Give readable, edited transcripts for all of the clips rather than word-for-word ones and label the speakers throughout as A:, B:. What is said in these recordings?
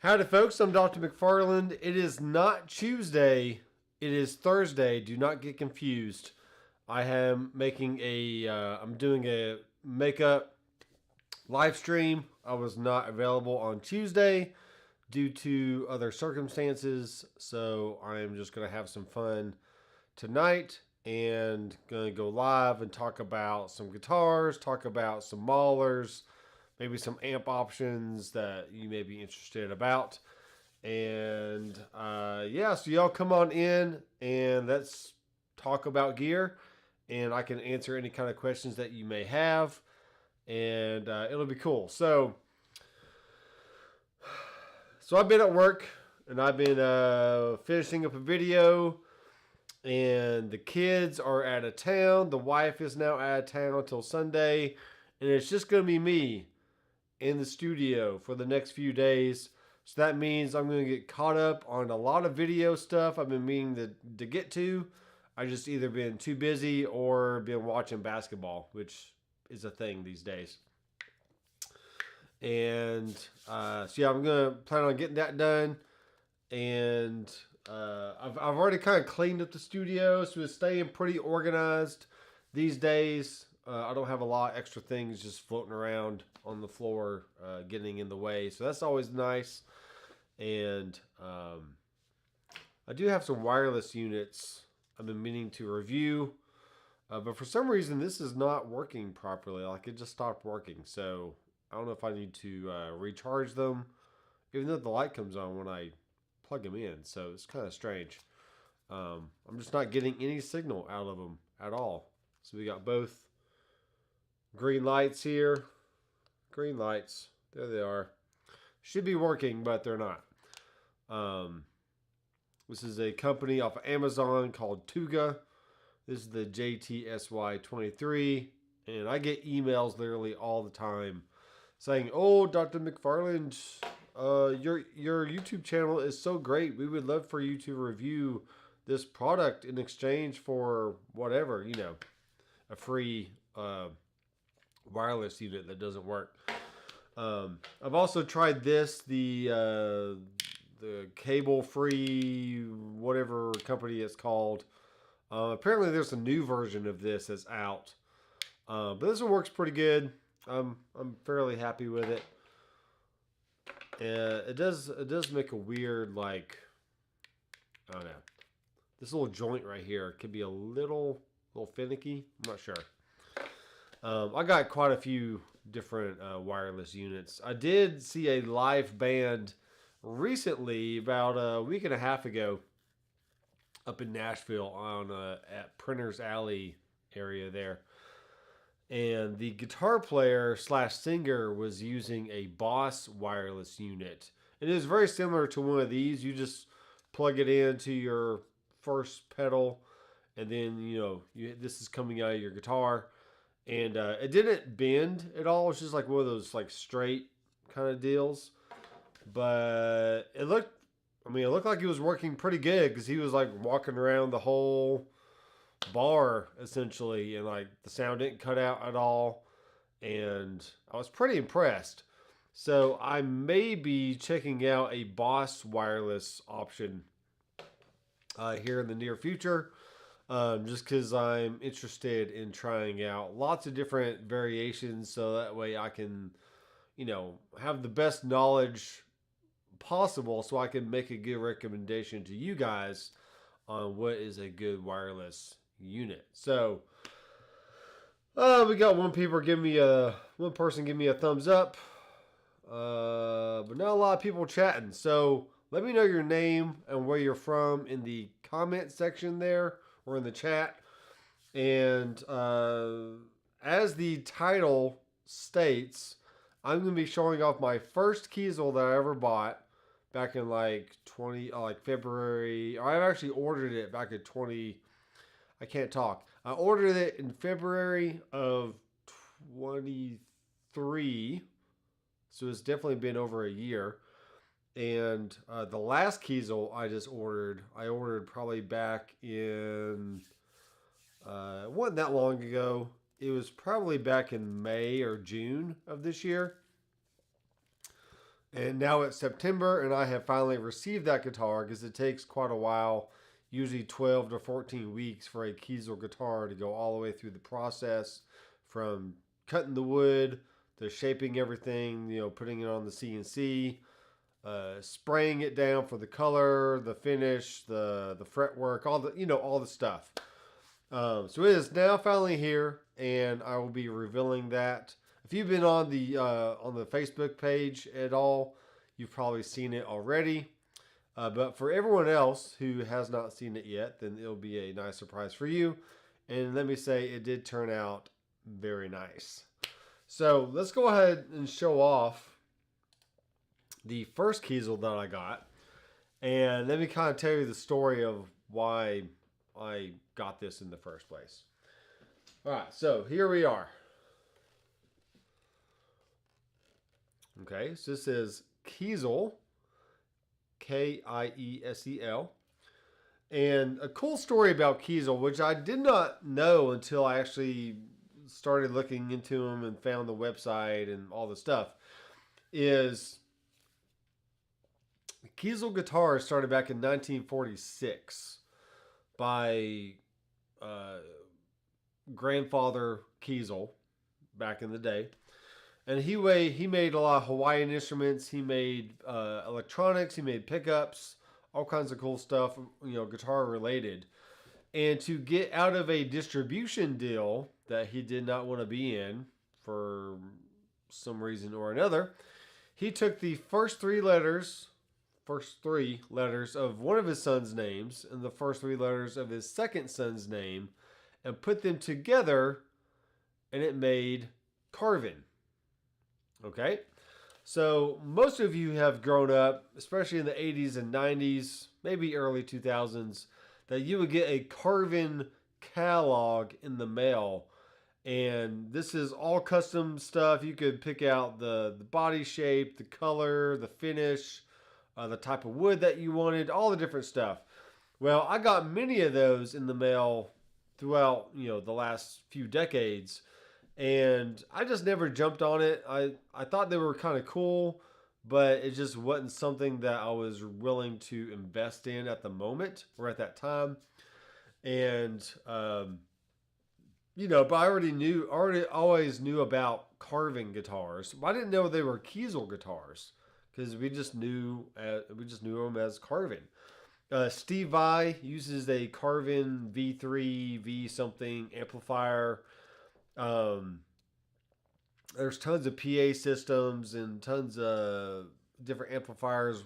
A: Howdy, folks. I'm Doctor McFarland. It is not Tuesday. It is Thursday. Do not get confused. I am making I'm doing a makeup live stream. I was not available on Tuesday due to other circumstances. So I am just going to have some fun tonight and going to go live and talk about some guitars, talk about some maulers, maybe some amp options that you may be interested about. And yeah, so y'all come on in and let's talk about gear, and I can answer any kind of questions that you may have, and it'll be cool. So I've been at work and I've been finishing up a video, and the kids are out of town. The wife is now out of town until Sunday, and it's just going to be me in the studio for the next few days. So that means I'm going to get caught up on a lot of video stuff I've been meaning to get to. I just either been too busy or been watching basketball, which is a thing these days. And so yeah, I'm going to plan on getting that done. And I've already kind of cleaned up the studio, so it's staying pretty organized these days. I don't have a lot of extra things just floating around on the floor, getting in the way. So that's always nice. And I do have some wireless units I've been meaning to review. But for some reason, this is not working properly. Like, it just stopped working. So I don't know if I need to recharge them, even though the light comes on when I plug them in. So it's kind of strange. I'm just not getting any signal out of them at all. So we got both green lights here. Green lights. There they are. Should be working, but they're not. This is a company off of Amazon called Tuga. This is the JTSY23. And I get emails literally all the time saying, "Oh, Dr. McFarland, your YouTube channel is so great. We would love for you to review this product in exchange for whatever, a free wireless unit that doesn't work." I've also tried this, the cable-free whatever company it's called. Apparently there's a new version of this that's out. But this one works pretty good. I'm fairly happy with it. It does make a weird, like, I don't know. This little joint right here could be a little finicky. I'm not sure. I got quite a few different wireless units. I did see a live band recently, about a week and a half ago, up in Nashville on at Printer's Alley area there. And the guitar player / singer was using a Boss wireless unit. It is very similar to one of these. You just plug it into your first pedal, and then this is coming out of your guitar. And it didn't bend at all. It's just like one of those like straight kind of deals. But it looked like it was working pretty good, because he was like walking around the whole bar essentially, and like the sound didn't cut out at all. And I was pretty impressed. So I may be checking out a Boss wireless option here in the near future. Just because I'm interested in trying out lots of different variations, so that way I can, have the best knowledge possible, so I can make a good recommendation to you guys on what is a good wireless unit. So, we got one person give me a thumbs up, but not a lot of people chatting. So let me know your name and where you're from in the comment section there, or in the chat. And as the title states, I'm going to be showing off my first Kiesel that I ever bought back in February. I've actually ordered it back in I can't talk. I ordered it in February of 23. So it's definitely been over a year. And the last Kiesel I ordered probably back in, it wasn't that long ago. It was probably back in May or June of this year. And now it's September, and I have finally received that guitar because it takes quite a while, usually 12 to 14 weeks for a Kiesel guitar to go all the way through the process from cutting the wood to shaping everything, putting it on the CNC, spraying it down for the color, the finish, the fretwork, all the stuff. So it is now finally here, and I will be revealing that. If you've been on the Facebook page at all, you've probably seen it already. But for everyone else who has not seen it yet, then it'll be a nice surprise for you. And let me say, it did turn out very nice. So let's go ahead and show off the first Kiesel that I got. And let me kind of tell you the story of why I got this in the first place. All right, so here we are. Okay, so this is Kiesel, Kiesel. And a cool story about Kiesel, which I did not know until I actually started looking into them and found the website and all the stuff, is Kiesel guitars started back in 1946 by grandfather Kiesel back in the day. And he made a lot of Hawaiian instruments. He made electronics. He made pickups, all kinds of cool stuff, guitar related. And to get out of a distribution deal that he did not want to be in for some reason or another, he took the first three letters of one of his son's names and the first three letters of his second son's name and put them together, and it made Carvin. Okay, so most of you have grown up, especially in the 80s and 90s, maybe early 2000s, that you would get a Carvin catalog in the mail. And this is all custom stuff. You could pick out the body shape, the color, the finish, the type of wood that you wanted, all the different stuff. Well, I got many of those in the mail throughout, the last few decades. And I just never jumped on it. I thought they were kind of cool, but it just wasn't something that I was willing to invest in at the moment or at that time. And, but I always knew about carving guitars. I didn't know they were Kiesel guitars because we just knew them as Carvin. Steve Vai uses a Carvin V3 V something amplifier. There's tons of PA systems and tons of different amplifiers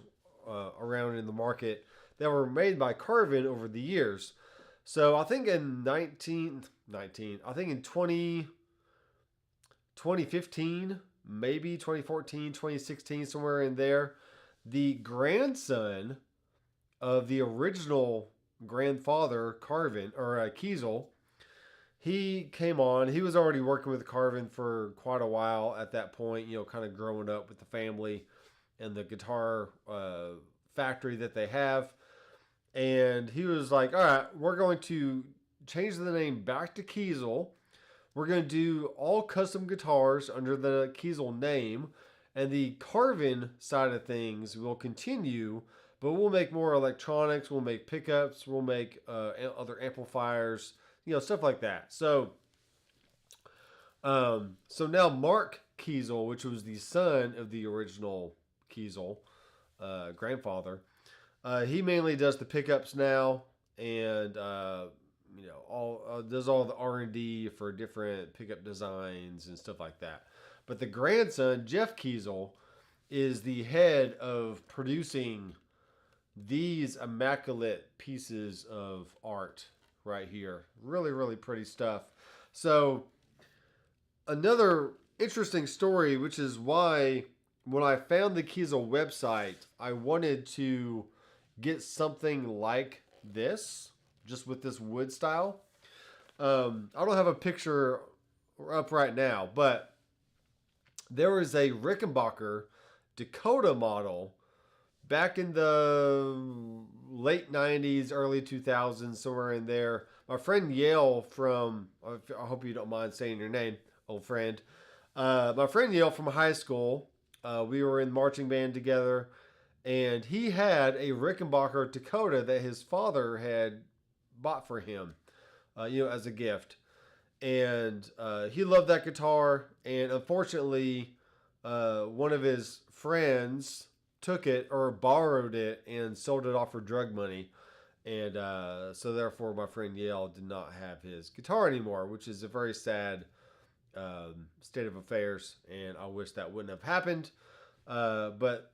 A: around in the market that were made by Carvin over the years. So I think in 2015, maybe 2014, 2016, somewhere in there, the grandson of the original grandfather Carvin, or Kiesel, he came on. He was already working with Carvin for quite a while at that point, kind of growing up with the family and the guitar factory that they have. And he was like, all right, we're going to change the name back to Kiesel. We're going to do all custom guitars under the Kiesel name. And the Carvin side of things will continue, but we'll make more electronics. We'll make pickups. We'll make other amplifiers, stuff like that. So now Mark Kiesel, which was the son of the original Kiesel grandfather, he mainly does the pickups now, and does all the R&D for different pickup designs and stuff like that. But the grandson, Jeff Kiesel, is the head of producing these immaculate pieces of art right here. Really, really pretty stuff. So another interesting story, which is why when I found the Kiesel website, I wanted to get something like this, just with this wood style. I don't have a picture up right now, but there was a Rickenbacker Dakota model back in the late 90s, early 2000s, somewhere in there. My friend Yale from, I hope you don't mind saying your name, old friend. My friend Yale from high school We were in marching band together, and he had a Rickenbacker Dakota that his father had bought for him, as a gift. And he loved that guitar. And unfortunately, one of his friends took it or borrowed it and sold it off for drug money. And so therefore, my friend Yale did not have his guitar anymore, which is a very sad state of affairs. And I wish that wouldn't have happened. But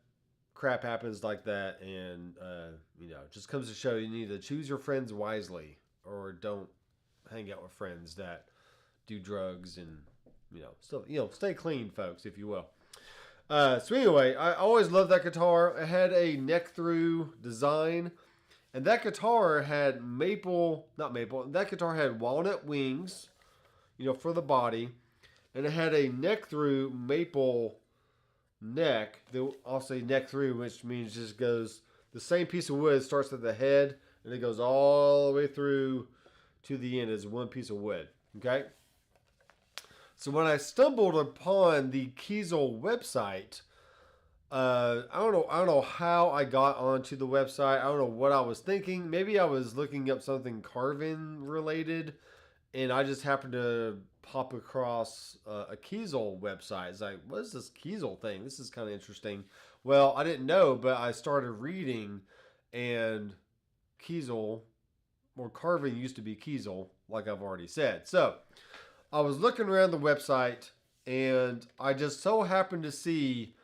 A: crap happens like that. And, it just comes to show you need to choose your friends wisely, or don't hang out with friends that do drugs and, stay clean, folks, if you will. So anyway, I always loved that guitar. It had a neck through design, and that guitar had that guitar had walnut wings, for the body, and it had a neck through maple neck. I'll say neck through, which means just goes, the same piece of wood starts at the head, and it goes all the way through to the end as one piece of wood. Okay? So when I stumbled upon the Kiesel website, I don't know how I got onto the website. I don't know what I was thinking. Maybe I was looking up something carving related, and I just happened to pop across a Kiesel website. It's like, what is this Kiesel thing? This is kind of interesting. Well, I didn't know, but I started reading, and Kiesel, or carving, used to be Kiesel, like I've already said. So I was looking around the website, and I just so happened to see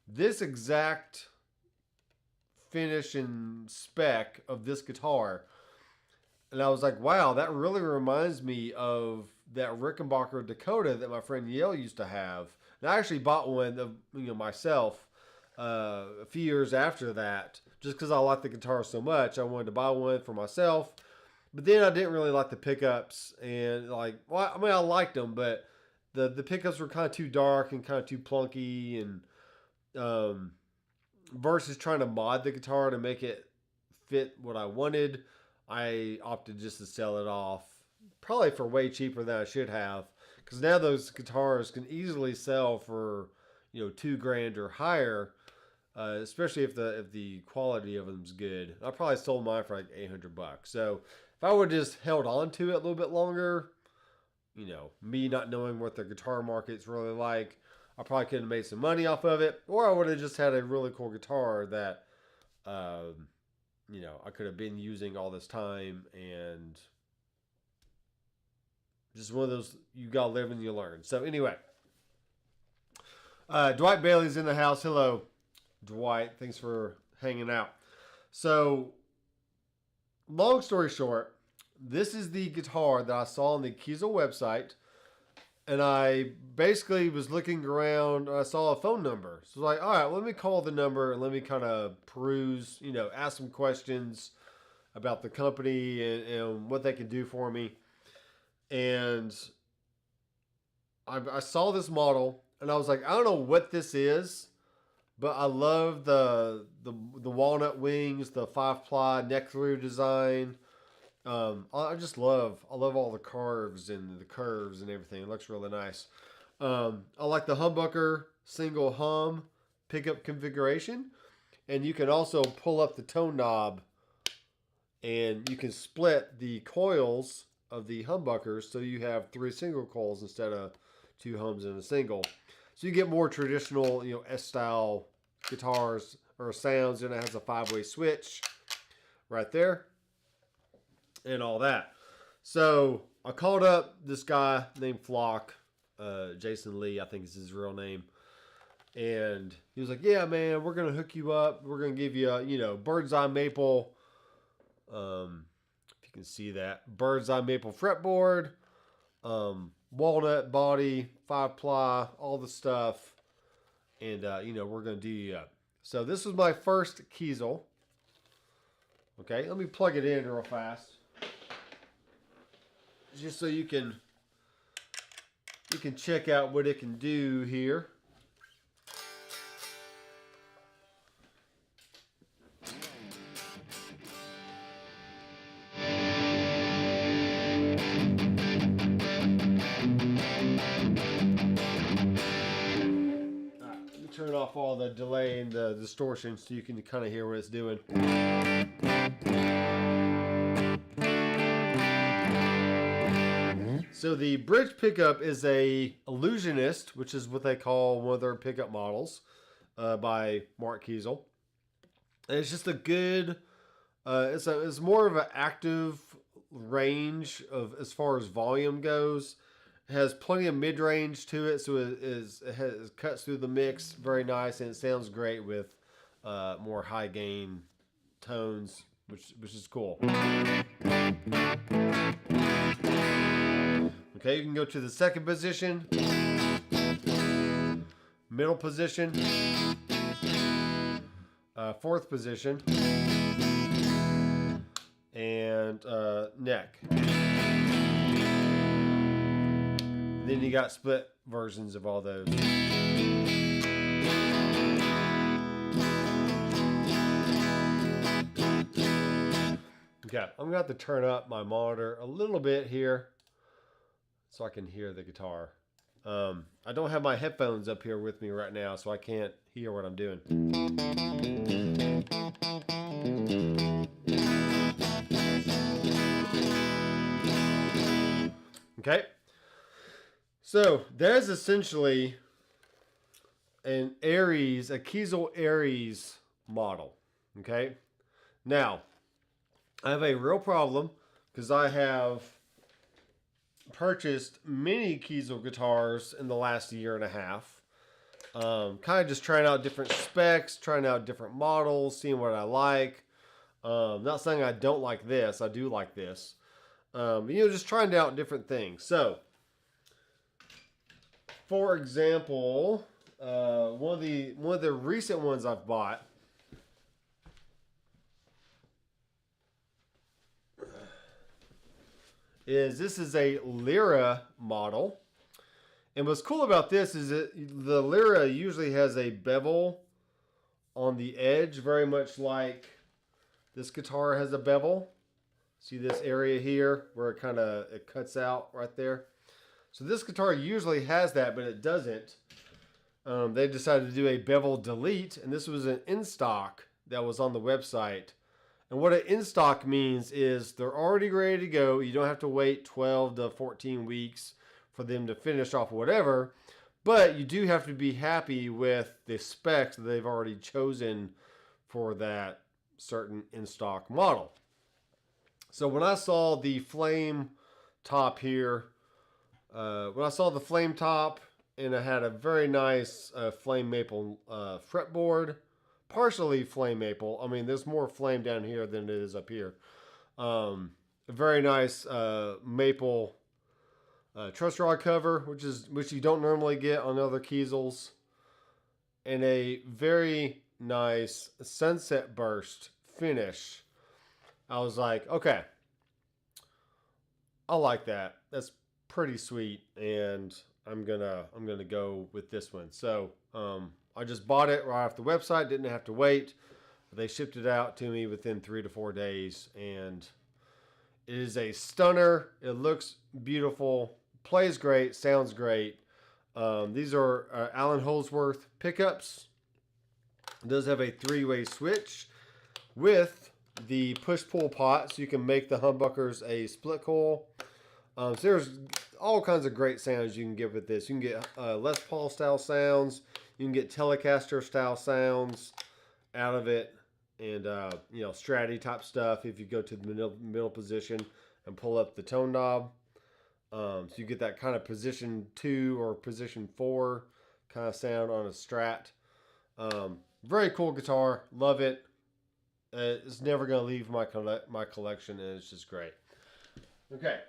A: this exact finish and spec of this guitar. And I was like, wow, that really reminds me of that Rickenbacker Dakota that my friend Yale used to have. And I actually bought one of, myself a few years after that, just because I liked the guitar so much. I wanted to buy one for myself. But then I didn't really like the pickups, and I liked them, but the pickups were kind of too dark and kind of too plunky, and versus trying to mod the guitar to make it fit what I wanted, I opted just to sell it off, probably for way cheaper than I should have, because now those guitars can easily sell for $2,000 or higher, especially if the quality of them is good. I probably sold mine for like $800. So if I would have just held on to it a little bit longer, me not knowing what the guitar market's really like, I probably could have made some money off of it, or I would have just had a really cool guitar that, I could have been using all this time, and just one of those, you gotta live and you learn. So anyway, Dwight Bailey's in the house. Hello, Dwight. Thanks for hanging out. So, long story short, this is the guitar that I saw on the Kiesel website, and I basically was looking around, and I saw a phone number. So I was like, all right, let me call the number and let me kind of peruse, ask some questions about the company and what they can do for me. And I saw this model, and I was like, I don't know what this is, but I love the walnut wings, the 5-ply neck through design. I love all the carves and the curves and everything. It looks really nice. I like the humbucker single hum pickup configuration, and you can also pull up the tone knob, and you can split the coils of the humbuckers, so you have 3 single coils instead of 2 hums in a single. So you get more traditional, S-style guitars or sounds, and it has a 5-way switch right there and all that. So I called up this guy named Flock, Jason Lee, I think is his real name. And he was like, yeah, man, we're going to hook you up. We're going to give you, bird's eye maple, if you can see that, bird's eye maple fretboard, walnut body, 5-ply, all the stuff. And, we're going to do you up. So this was my first Kiesel. Okay, let me plug it in real fast, just so you can check out what it can do here. Turn off all the delay and the distortion so you can kind of hear what it's doing. So the bridge pickup is a Illusionist, which is what they call one of their pickup models by Mark Kiesel. And it's just a good, it's more of an active range of as far as volume goes. It has plenty of mid-range to it, so it cuts through the mix very nice, and it sounds great with more high gain tones, which is cool. Okay, you can go to the second position, middle position, fourth position, and neck. Then you got split versions of all those. Okay, I'm gonna have to turn up my monitor a little bit here so I can hear the guitar. I don't have my headphones up here with me right now, so I can't hear what I'm doing. Okay. So there's essentially a Kiesel Aries model. Okay. Now, I have a real problem because I have purchased many Kiesel guitars in the last year and a half. Kind of just trying out different specs, trying out different models, seeing what I like. Not saying I don't like this. I do like this. Just trying out different things. So, for example, one of the recent ones I've bought is a Lyra model. And what's cool about this is that the Lyra usually has a bevel on the edge, very much like this guitar has a bevel. See this area here where it cuts out right there. So this guitar usually has that, but it doesn't. They decided to do a bevel delete, and this was an in stock that was on the website. And what an in stock means is they're already ready to go. You don't have to wait 12 to 14 weeks for them to finish off whatever, but you do have to be happy with the specs that they've already chosen for that certain in stock model. So when I saw the flame top here, and it had a very nice flame maple fretboard, partially flame maple. I mean, there's more flame down here than it is up here. A very nice maple truss rod cover, which you don't normally get on other Kiesels, and a very nice sunset burst finish. I was like, okay, I like that. That's pretty sweet, and I'm gonna go with this one. So I just bought it right off the website. Didn't have to wait. They shipped it out to me within 3 to 4 days, and it is a stunner. It looks beautiful, plays great, sounds great. These are Allen Holdsworth pickups. It does have a 3-way switch with the push-pull pot, so you can make the humbuckers a split coil. So there's all kinds of great sounds you can get with this. You can get Les Paul style sounds. You can get Telecaster style sounds out of it, and Stratty type stuff if you go to the middle position and pull up the tone knob. So you get that kind of position 2 or position 4 kind of sound on a Strat. Very cool guitar. Love it. It's never going to leave my collection, and it's just great. Okay.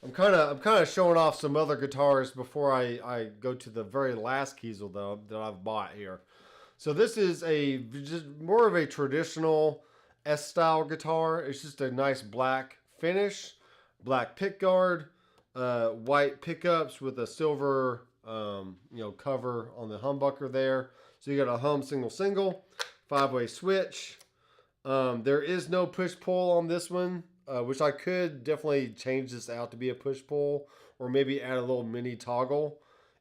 A: I'm kind of showing off some other guitars before I go to the very last Kiesel that I've bought here. So this is just more of a traditional S-style guitar. It's just a nice black finish, black pickguard, white pickups with a silver cover on the humbucker there. So you got a hum single, 5-way switch. There is no push pull on this one. which I could definitely change this out to be a push-pull, or maybe add a little mini toggle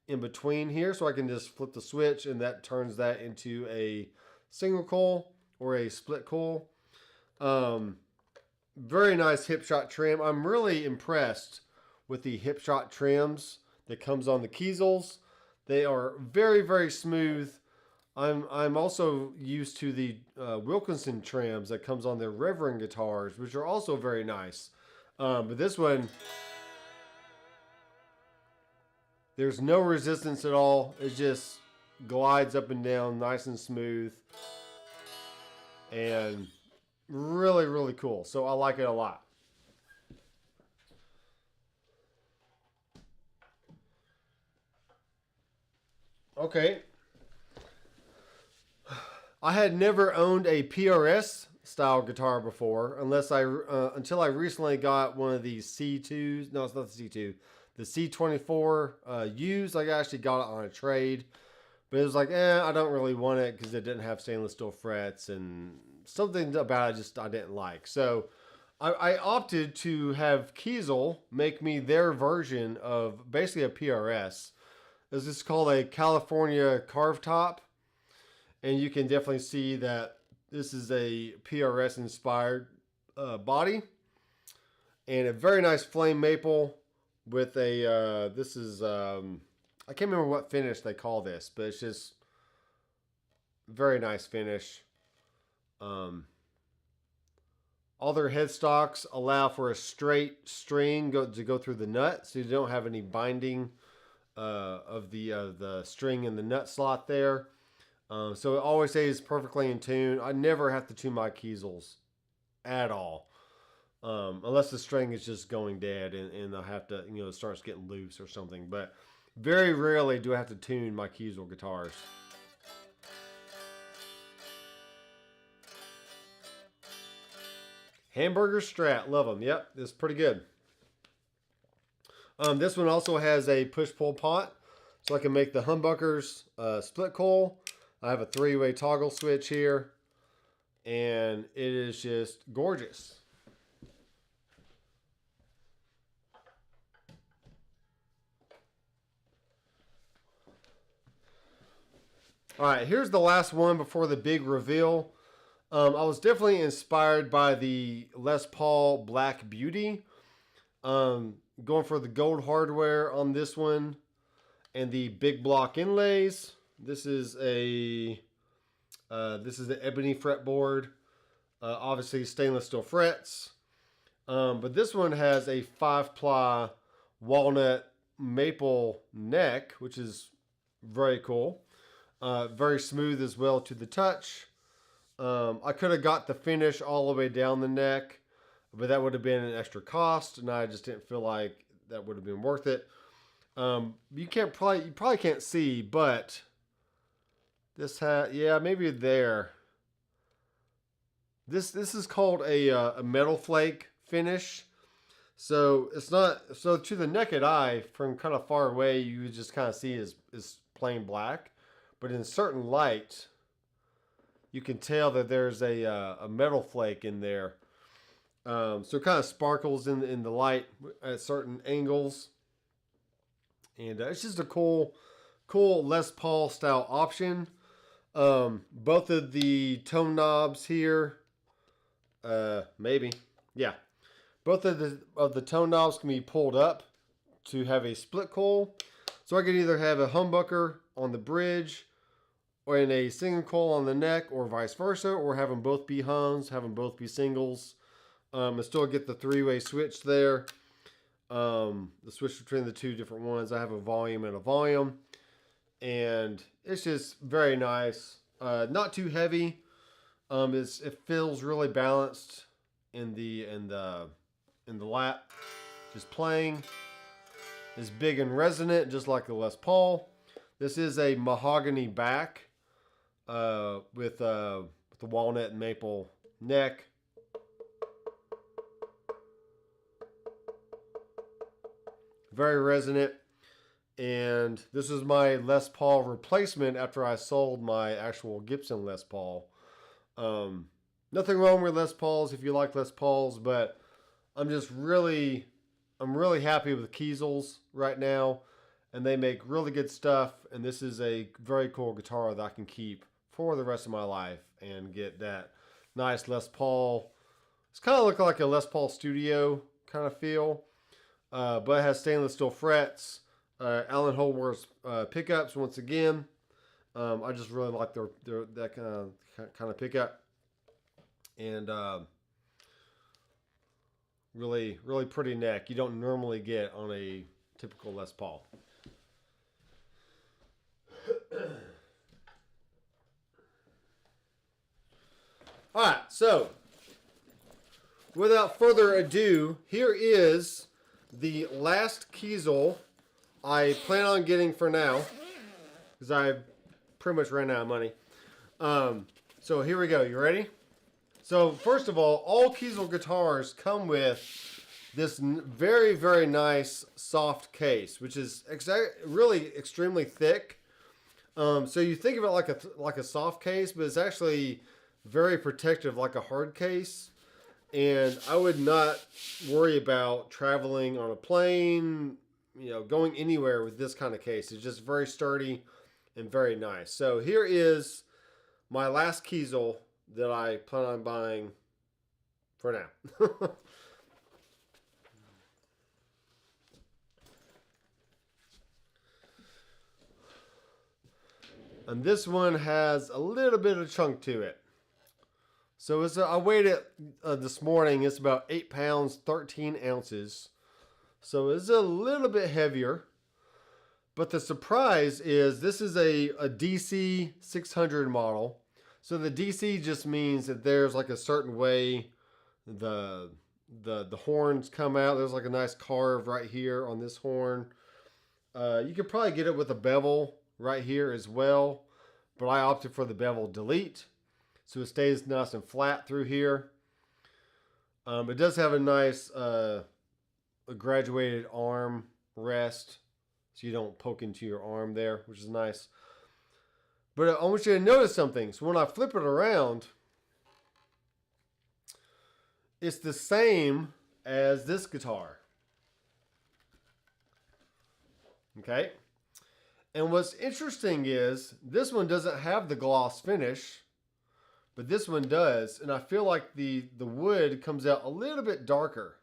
A: in between here, so I can just flip the switch and that turns that into a single coil or a split coil. Very nice hip shot trim. I'm really impressed with the hip shot trims that comes on the Kiesels. They are very, very smooth. I'm also used to the Wilkinson trims that comes on their Reverend guitars, which are also very nice. But this one, there's no resistance at all. It just glides up and down nice and smooth. And really, really cool. So I like it a lot. Okay. I had never owned a PRS style guitar before, until I recently got one of these C2s. No, it's not the C2. The C24 used. I actually got it on a trade, but it was like, I don't really want it because it didn't have stainless steel frets and something about it I didn't like. So I opted to have Kiesel make me their version of basically a PRS. This is called a California carved top. And you can definitely see that this is a PRS inspired body. And a very nice flame maple with a, this is, I can't remember what finish they call this, but it's just very nice finish. All their headstocks allow for a straight string to go through the nut, so you don't have any binding of the string in the nut slot there. So it always stays perfectly in tune. I never have to tune my Kiesels at all. Unless the string is just going dead and I have to, it starts getting loose or something. But very rarely do I have to tune my Kiesel guitars. Hamburger Strat, love them. Yep, it's pretty good. This one also has a push-pull pot, so I can make the humbuckers split coil. I have a 3-way toggle switch here, and it is just gorgeous. All right, here's the last one before the big reveal. I was definitely inspired by the Les Paul Black Beauty. Going for the gold hardware on this one and the big block inlays. This is the ebony fretboard. Obviously stainless steel frets. But this one has a 5-ply walnut maple neck, which is very cool. Very smooth as well to the touch. I could have got the finish all the way down the neck, but that would have been an extra cost, and I just didn't feel like that would have been worth it. You probably can't see, but this maybe there. This is called a metal flake finish. So it's not, so to the naked eye from kind of far away, you would just kind of see is plain black, but in certain light, you can tell that there's a metal flake in there. So it kind of sparkles in the light at certain angles. And it's just a cool Les Paul style option. Both of the tone knobs here, maybe, yeah. Both of the tone knobs can be pulled up to have a split coil. So I could either have a humbucker on the bridge or in a single coil on the neck, or vice versa, or have them both be hums, have them both be singles. And still get the 3-way switch there. The switch between the two different ones. I have a volume and a volume. And it's just very nice. Not too heavy. It feels really balanced in the lap. Just playing. It's big and resonant, just like the Les Paul. This is a mahogany back with the walnut and maple neck. Very resonant. And this is my Les Paul replacement after I sold my actual Gibson Les Paul. Nothing wrong with Les Pauls if you like Les Pauls, but I'm really happy with Kiesels right now, and they make really good stuff. And this is a very cool guitar that I can keep for the rest of my life and get that nice Les Paul. It's kind of looking like a Les Paul Studio kind of feel, but it has stainless steel frets, Allen Holworth pickups once again. I just really like their that kind of pickup, and really pretty neck. You don't normally get on a typical Les Paul. All right, so without further ado, here is the last Kiesel I plan on getting for now, because I pretty much ran out of money. So here we go. You ready? So first of all Kiesel guitars come with this very nice soft case, which is really extremely thick. So you think of it like a soft case, but it's actually very protective, like a hard case. And I would not worry about traveling on a plane, going anywhere with this kind of case. It's just very sturdy and very nice. So here is my last Kiesel that I plan on buying for now. And this one has a little bit of chunk to it. So I weighed it this morning. It's about 8 pounds, 13 ounces. So it's a little bit heavier. But the surprise is this is a DC 600 model. So the DC just means that there's like a certain way the horns come out. There's like a nice carve right here on this horn. You could probably get it with a bevel right here as well, but I opted for the bevel delete, so it stays nice and flat through here. It does have a nice a graduated arm rest, so you don't poke into your arm there, which is nice. But I want you to notice something. So when I flip it around, it's the same as this guitar. Okay? And what's interesting is this one doesn't have the gloss finish, but this one does. And I feel like the wood comes out a little bit darker.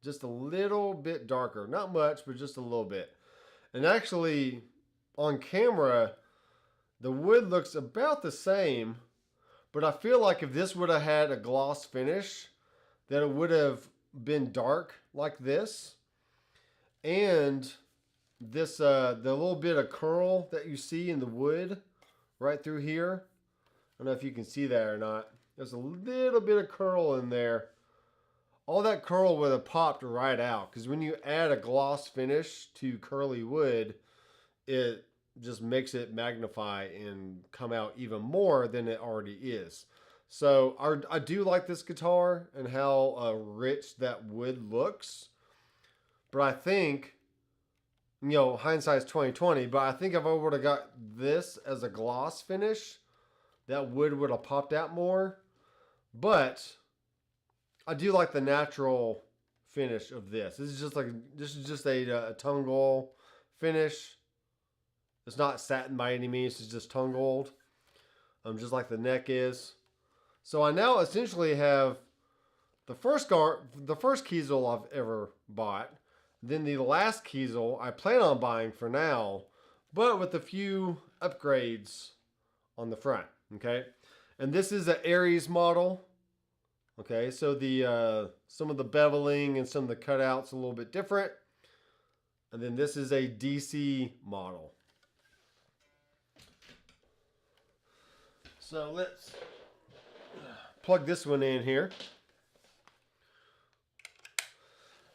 A: Just a little bit darker. Not much, but just a little bit. And actually, on camera, the wood looks about the same, but I feel like if this would have had a gloss finish, that it would have been dark like this. And this the little bit of curl that you see in the wood right through here, I don't know if you can see that or not. There's a little bit of curl in there. All that curl would have popped right out, because when you add a gloss finish to curly wood, it just makes it magnify and come out even more than it already is. So I do like this guitar and how rich that wood looks, but I think, hindsight's 2020, but I think if I would have got this as a gloss finish, that wood would have popped out more. But I do like the natural finish of this. This is just a tongue gold finish. It's not satin by any means. It's just tongue gold, just like the neck is. So I now essentially have the first Kiesel I've ever bought. Then the last Kiesel I plan on buying for now, but with a few upgrades on the front. Okay, and this is an Aries model. Okay, so the some of the beveling and some of the cutouts a little bit different. And then this is a DC model. So let's plug this one in here.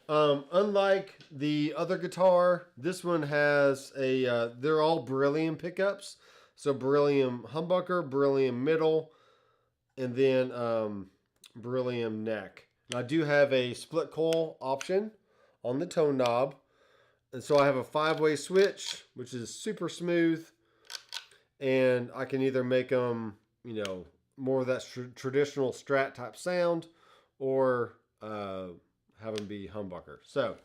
A: Unlike the other guitar, this one has they're all beryllium pickups. So beryllium humbucker, beryllium middle, and then beryllium neck. And I do have a split coil option on the tone knob. And so I have a 5-way switch, which is super smooth. And I can either make them, more of that traditional Strat type sound, or have them be humbucker. So.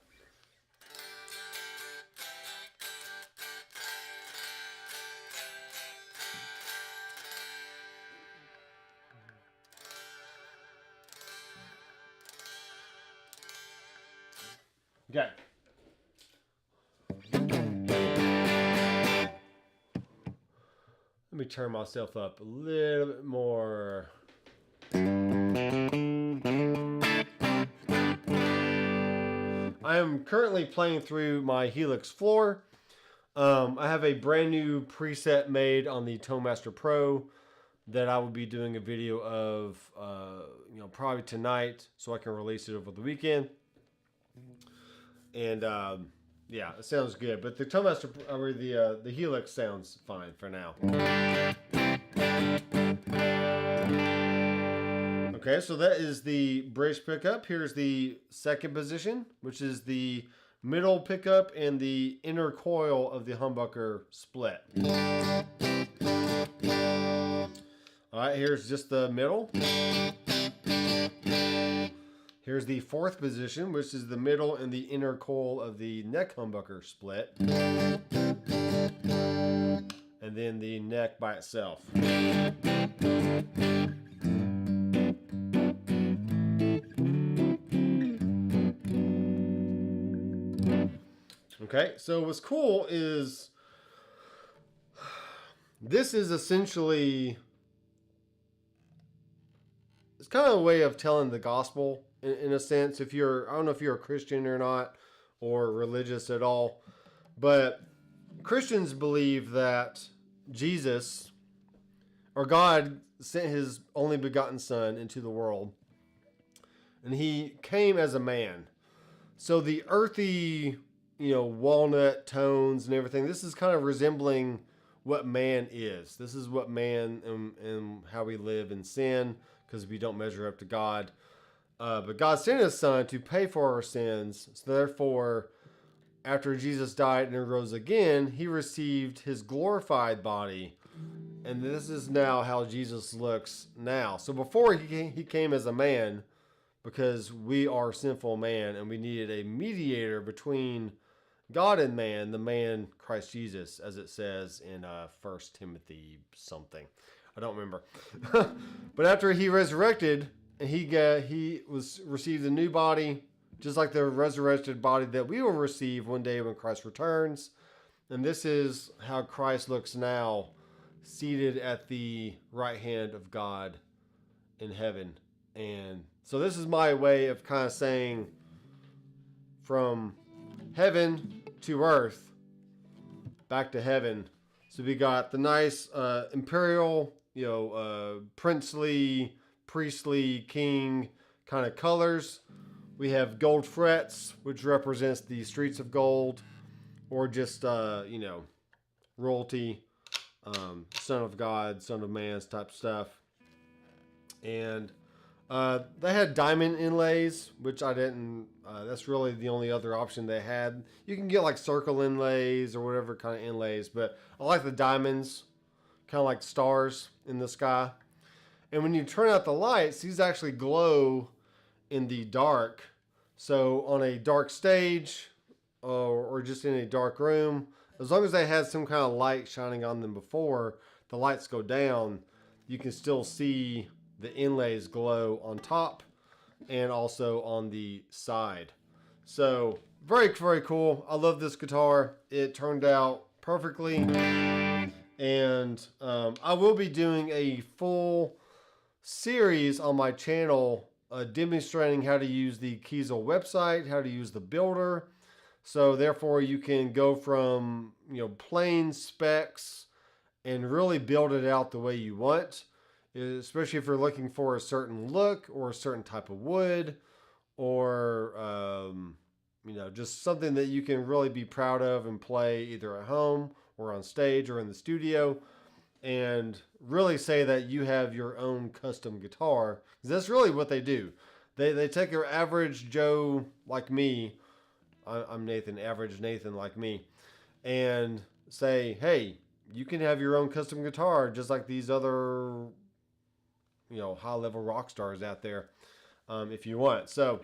A: Okay. Let me turn myself up a little bit more. I am currently playing through my Helix floor. I have a brand new preset made on the ToneMaster Pro that I will be doing a video of, probably tonight, so I can release it over the weekend. And yeah, it sounds good. But the ToneMaster, or the Helix sounds fine for now. Okay, so that is the bridge pickup. Here's the second position, which is the middle pickup and the inner coil of the humbucker split. All right, here's just the middle. Here's the fourth position, which is the middle and the inner coil of the neck humbucker split. And then the neck by itself. Okay, so what's cool is this is essentially, it's kind of a way of telling the gospel in a sense. If you're, I don't know if you're a Christian or not, or religious at all, but Christians believe that Jesus, or God, sent his only begotten Son into the world, and he came as a man. So the earthy, walnut tones and everything, this is kind of resembling what man is. This is what man and how we live in sin, because we don't measure up to God. But God sent his Son to pay for our sins. So therefore, after Jesus died and rose again, he received his glorified body. And this is now how Jesus looks now. So before he came as a man, because we are sinful man, and we needed a mediator between God and man, the man Christ Jesus, as it says in 1 Timothy something. I don't remember. But after he resurrected, and he received a new body, just like the resurrected body that we will receive one day when Christ returns. And this is how Christ looks now, seated at the right hand of God in heaven. And so this is my way of kind of saying from heaven to earth, back to heaven. So we got the nice imperial, princely, priestly, king kind of colors. We have gold frets, which represents the streets of gold, or just, royalty, son of God, son of man type stuff. And they had diamond inlays, which I didn't, that's really the only other option they had. You can get like circle inlays or whatever kind of inlays, but I like the diamonds, kind of like stars in the sky. And when you turn out the lights, these actually glow in the dark. So on a dark stage or just in a dark room, as long as they had some kind of light shining on them before the lights go down, you can still see the inlays glow on top and also on the side. So very, very cool. I love this guitar. It turned out perfectly. And I will be doing a full series on my channel demonstrating how to use the Kiesel website, how to use the builder. So therefore you can go from, plain specs and really build it out the way you want, especially if you're looking for a certain look or a certain type of wood, or, just something that you can really be proud of and play either at home or on stage or in the studio, and really say that you have your own custom guitar. Because that's really what they do. They take your average Joe like me, I'm Nathan, average Nathan like me, and say, hey, you can have your own custom guitar just like these other, high-level rock stars out there, if you want. So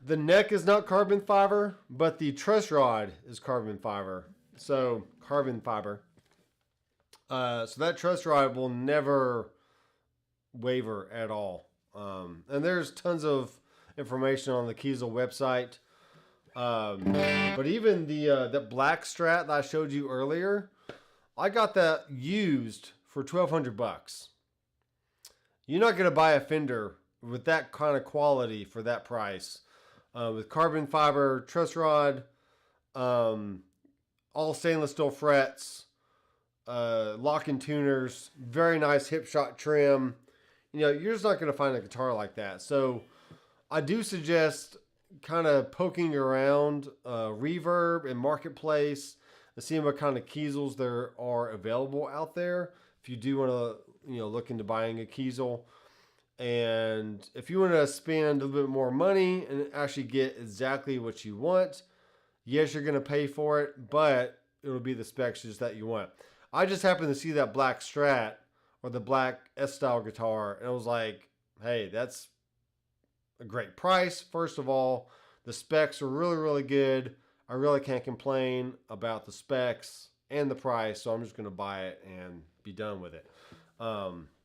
A: The neck is not carbon fiber, but the truss rod is carbon fiber. So carbon fiber. So that truss rod will never waver at all. And there's tons of information on the Kiesel website. But even that black strat that I showed you earlier, I got that used for $1,200. You're not going to buy a fender with that kind of quality for that price. With carbon fiber truss rod, all stainless steel frets, lock-in tuners, very nice hip shot trim. You know, you're just not going to find a guitar like that. So I do suggest kind of poking around Reverb and Marketplace and seeing what kind of Kiesels there are available out there. If you do want to, look into buying a Kiesel. And if you want to spend a little bit more money and actually get exactly what you want, yes, you're going to pay for it, but it'll be the specs just that you want. I just happened to see that black Strat or the black S-style guitar, and I was like, hey, that's a great price. First of all, the specs are really, really good. I really can't complain about the specs and the price, so I'm just going to buy it and be done with it.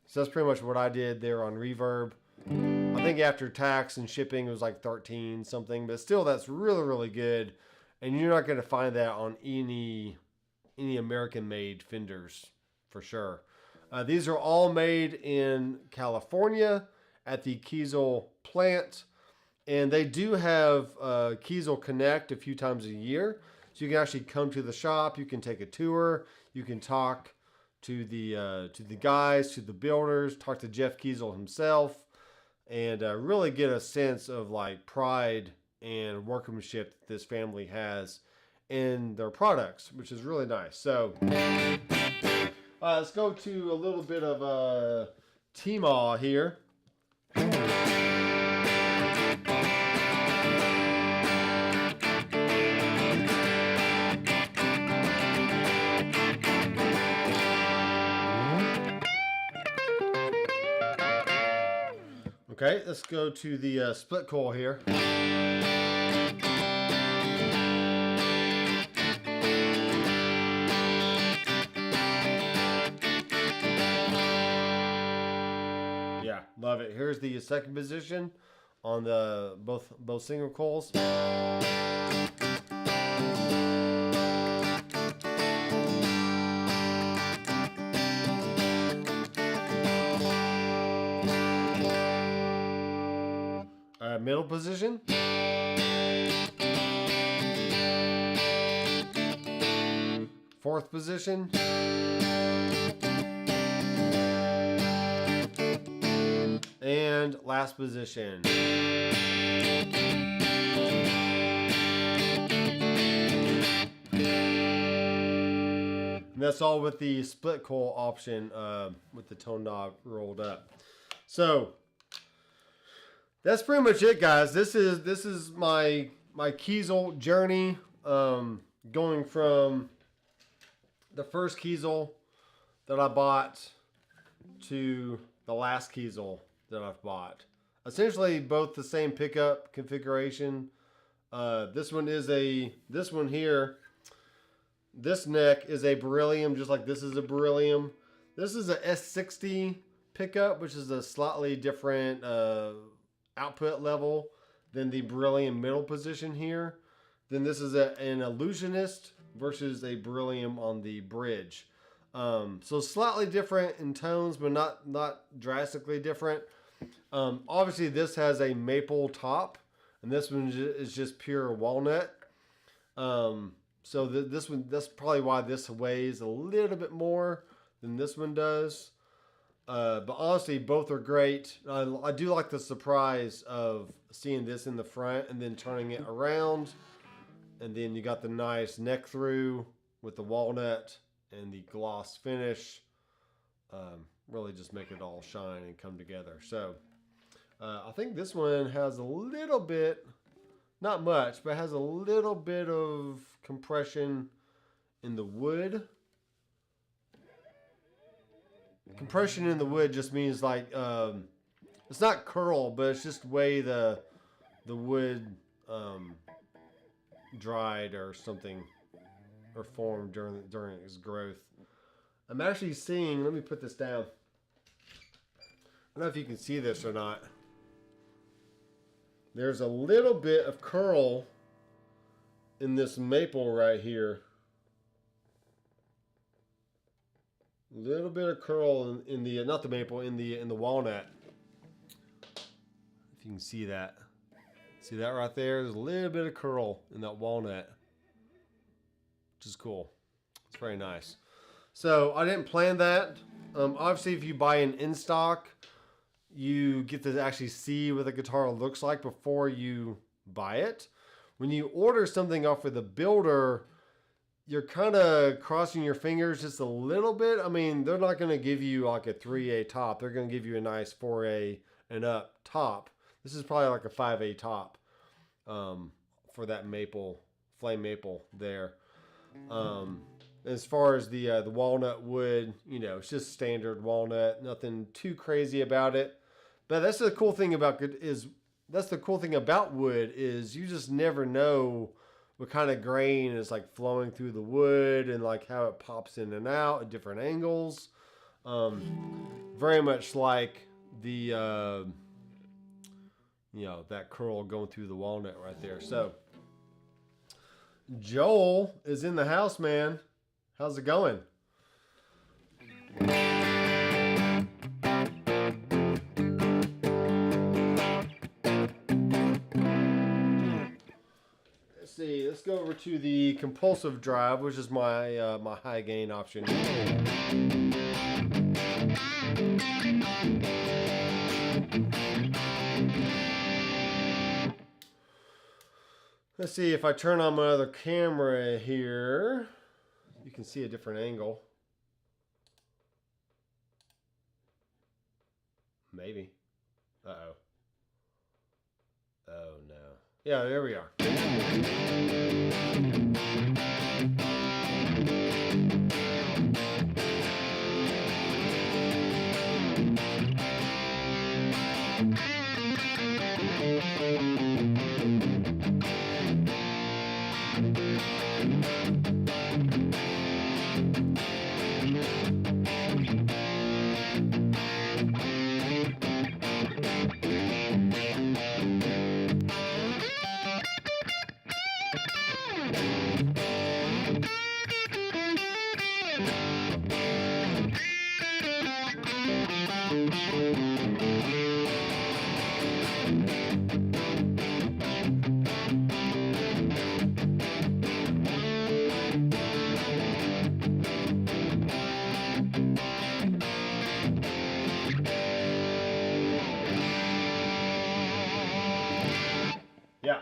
A: So that's pretty much what I did there on Reverb. I think after tax and shipping, it was like 13 something, but still that's really, really good. And you're not going to find that on any American-made Fenders for sure. These are all made in California at the Kiesel plant. And they do have Kiesel Connect a few times a year. So you can actually come to the shop. You can take a tour. You can talk to the guys, to the builders, talk to Jeff Kiesel himself, and really get a sense of like pride and workmanship that this family has in their products, which is really nice. So let's go to a little bit of T-Maw here. Okay, let's go to the split coil here. Yeah, love it. Here's the second position on the both single coils. Middle position. Fourth position. And last position. And that's all with the split coil option with the tone knob rolled up. So that's pretty much it, guys. This is my Kiesel journey, going from the first Kiesel that I bought to the last Kiesel that I've bought. Essentially, both the same pickup configuration. This one here. This neck is a beryllium, just like this is a beryllium. This is a S60 pickup, which is a slightly different output level than the beryllium middle position here. Then this is an illusionist versus a beryllium on the bridge. So slightly different in tones, but not drastically different. Obviously this has a maple top, and this one is just pure walnut. So this one, that's probably why this weighs a little bit more than this one does. But honestly, both are great. I do like the surprise of seeing this in the front and then turning it around. And then you got the nice neck through with the walnut and the gloss finish. Really just make it all shine and come together. So I think this one has a little bit Not much, but it has a little bit of compression in the wood. Compression in the wood just means like it's not curl, but it's just the way the wood dried or something, or formed during its growth. I'm actually seeing. Let me put this down. I don't know if you can see this or not. There's a little bit of curl in this maple right here. A little bit of curl in the not the maple, in the walnut. If you can see that. See that right there? There's a little bit of curl in that walnut, which is cool. It's very nice. So I didn't plan that. Obviously, if you buy an in stock, you get to actually see what the guitar looks like before you buy it. When you order something off of the builder, you're kind of crossing your fingers just a little bit. I mean, they're not going to give you like a 3A top. They're going to give you a nice 4A and up top. This is probably like a 5A top for that maple, flame maple there. As far as the walnut wood, you know, it's just standard walnut. Nothing too crazy about it. But that's the cool thing about wood is you just never know what kind of grain is like flowing through the wood and like how it pops in and out at different angles. Very much like the you know, that curl going through the walnut right there. So Joel is in the house, man. How's it going? See, let's go over to the compulsive drive, which is my my high gain option. Let's see if I turn on my other camera here, you can see a different angle. Maybe. Uh-oh. Oh no. Yeah, there we are. Yeah.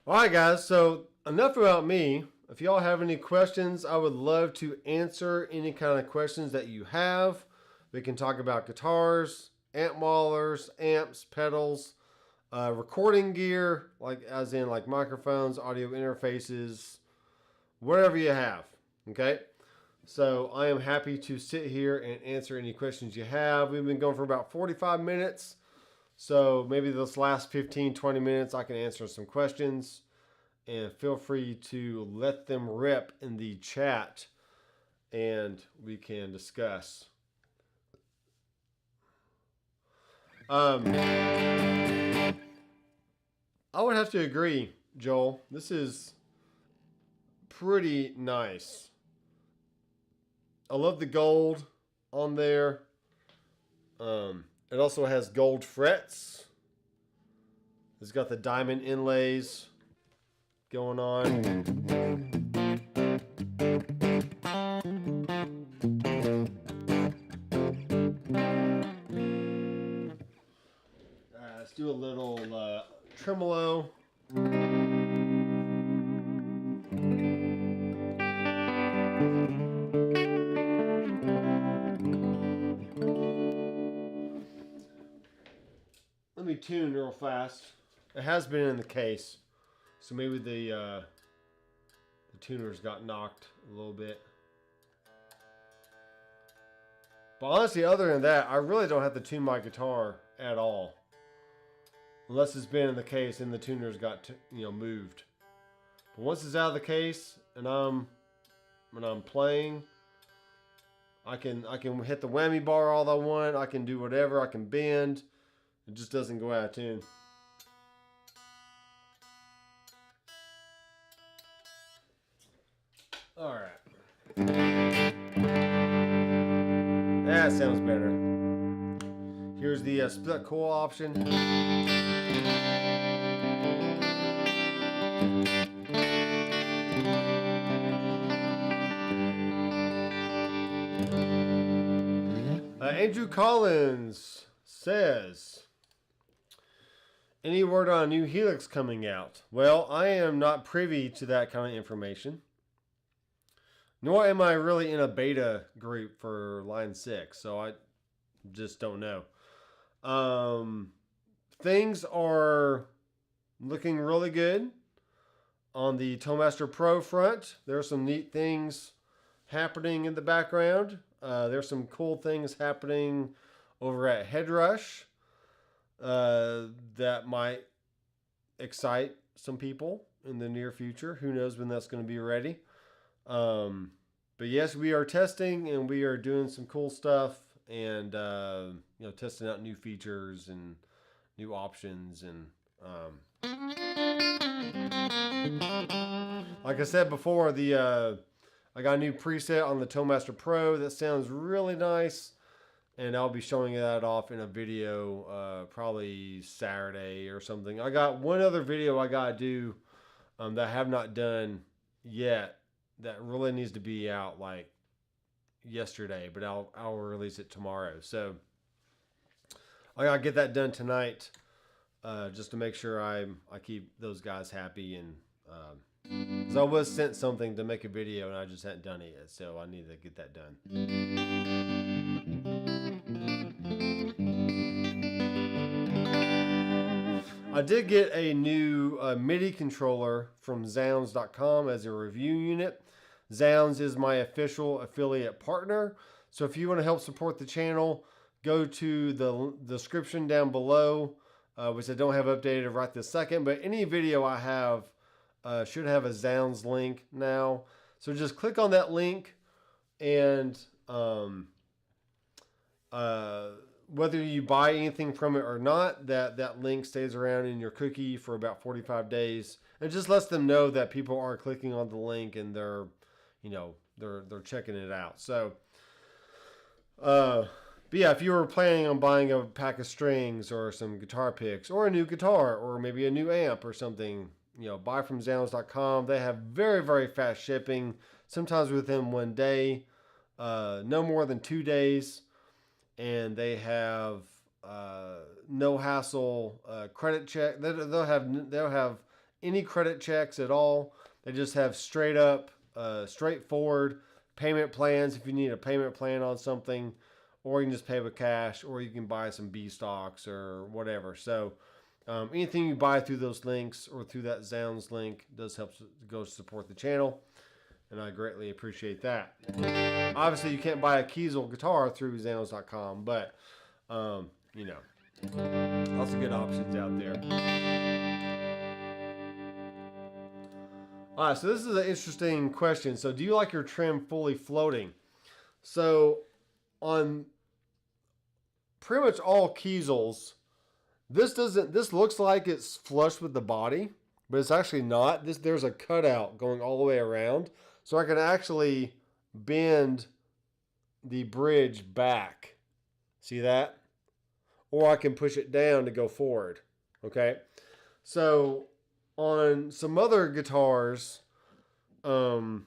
A: All right, guys. So enough about me. If y'all have any questions, I would love to answer any kind of questions that you have. We can talk about guitars, amp maulers, amps, pedals, recording gear, like as in like microphones, audio interfaces, whatever you have. Okay. So I am happy to sit here and answer any questions you have. We've been going for about 45 minutes. So maybe this last 15, 20 minutes, I can answer some questions, and feel free to let them rip in the chat and we can discuss. I would have to agree, Joel. This is pretty nice. I love the gold on there. It also has gold frets. It's got the diamond inlays going on. Let's do a little tremolo. Let me tune real fast. It has been in the case, so maybe the tuners got knocked a little bit. But honestly, other than that, I really don't have to tune my guitar at all, unless it's been in the case and the tuners got moved. But once it's out of the case and I'm playing, I can hit the whammy bar all I want. I can do whatever. I can bend. It just doesn't go out of tune. All right. That sounds better. Here's the split coil option. Andrew Collins says, any word on a new Helix coming out? Well, I am not privy to that kind of information. Nor am I really in a beta group for Line 6, so I just don't know. Things are looking really good on the Toemaster Pro front. There are some neat things happening in the background. There's some cool things happening over at Headrush that might excite some people in the near future. Who knows when that's going to be ready. But yes, we are testing and we are doing some cool stuff and, testing out new features and new options. And, like I said before, I got a new preset on the Toemaster Pro that sounds really nice. And I'll be showing that off in a video, probably Saturday or something. I got one other video I got to do, that I have not done yet. That really needs to be out like yesterday, but I'll release it tomorrow. So I gotta get that done tonight, just to make sure I keep those guys happy. And because I was sent something to make a video and I just hadn't done it yet, so I need to get that done. I did get a new MIDI controller from Zounds.com as a review unit. Zounds is my official affiliate partner. So if you want to help support the channel, go to the description down below, which I don't have updated right this second, but any video I have should have a Zounds link now. So just click on that link, and whether you buy anything from it or not, that link stays around in your cookie for about 45 days. It just lets them know that people are clicking on the link and they're checking it out. So, but yeah, if you were planning on buying a pack of strings or some guitar picks or a new guitar or maybe a new amp or something, buy from Zounds.com. They have very, very fast shipping, sometimes within 1 day, no more than 2 days. And they have no hassle credit check. They'll have any credit checks at all. They just have straight up, straightforward payment plans if you need a payment plan on something, or you can just pay with cash, or you can buy some B stocks or whatever. So anything you buy through those links or through that Zounds link does help go support the channel, and I greatly appreciate that. Obviously, you can't buy a Kiesel guitar through Zounds.com, but, lots of good options out there. All right, so this is an interesting question. So do you like your trim fully floating? So on pretty much all Kiesels, this looks like it's flush with the body, but it's actually not. There's a cutout going all the way around. So I can actually bend the bridge back. See that? Or I can push it down to go forward. Okay? So on some other guitars, I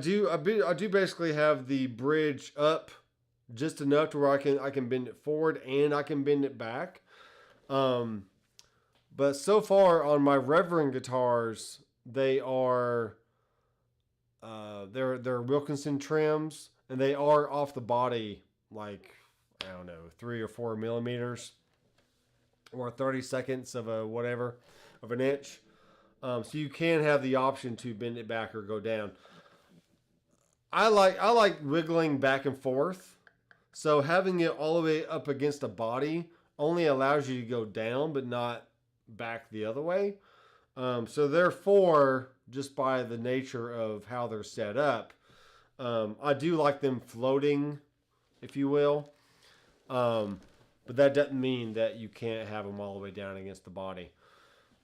A: do basically have the bridge up just enough to where I can bend it forward and I can bend it back. But so far on my Reverend guitars, they are they're Wilkinson trims, and they are off the body like, I don't know, 3 or 4 millimeters. or 30 seconds of a whatever of an inch. So you can have the option to bend it back or go down. I like wiggling back and forth. So having it all the way up against a body only allows you to go down, but not back the other way. So therefore, just by the nature of how they're set up, I do like them floating, if you will. But that doesn't mean that you can't have them all the way down against the body.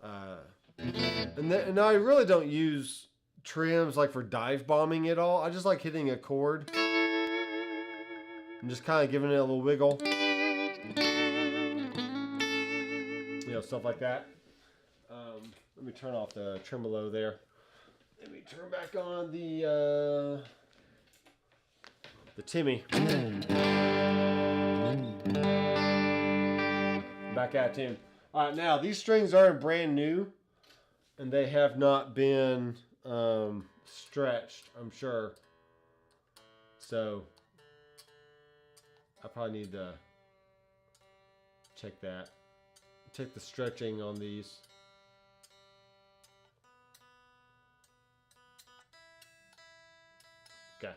A: And I really don't use trims like for dive bombing at all. I just like hitting a chord and just kind of giving it a little wiggle. You know, stuff like that. Let me turn off the tremolo there. Let me turn back on the Timmy. Back at him. All right, now these strings aren't brand new, and they have not been stretched, I'm sure. So I probably need to check that. Check the stretching on these. Okay.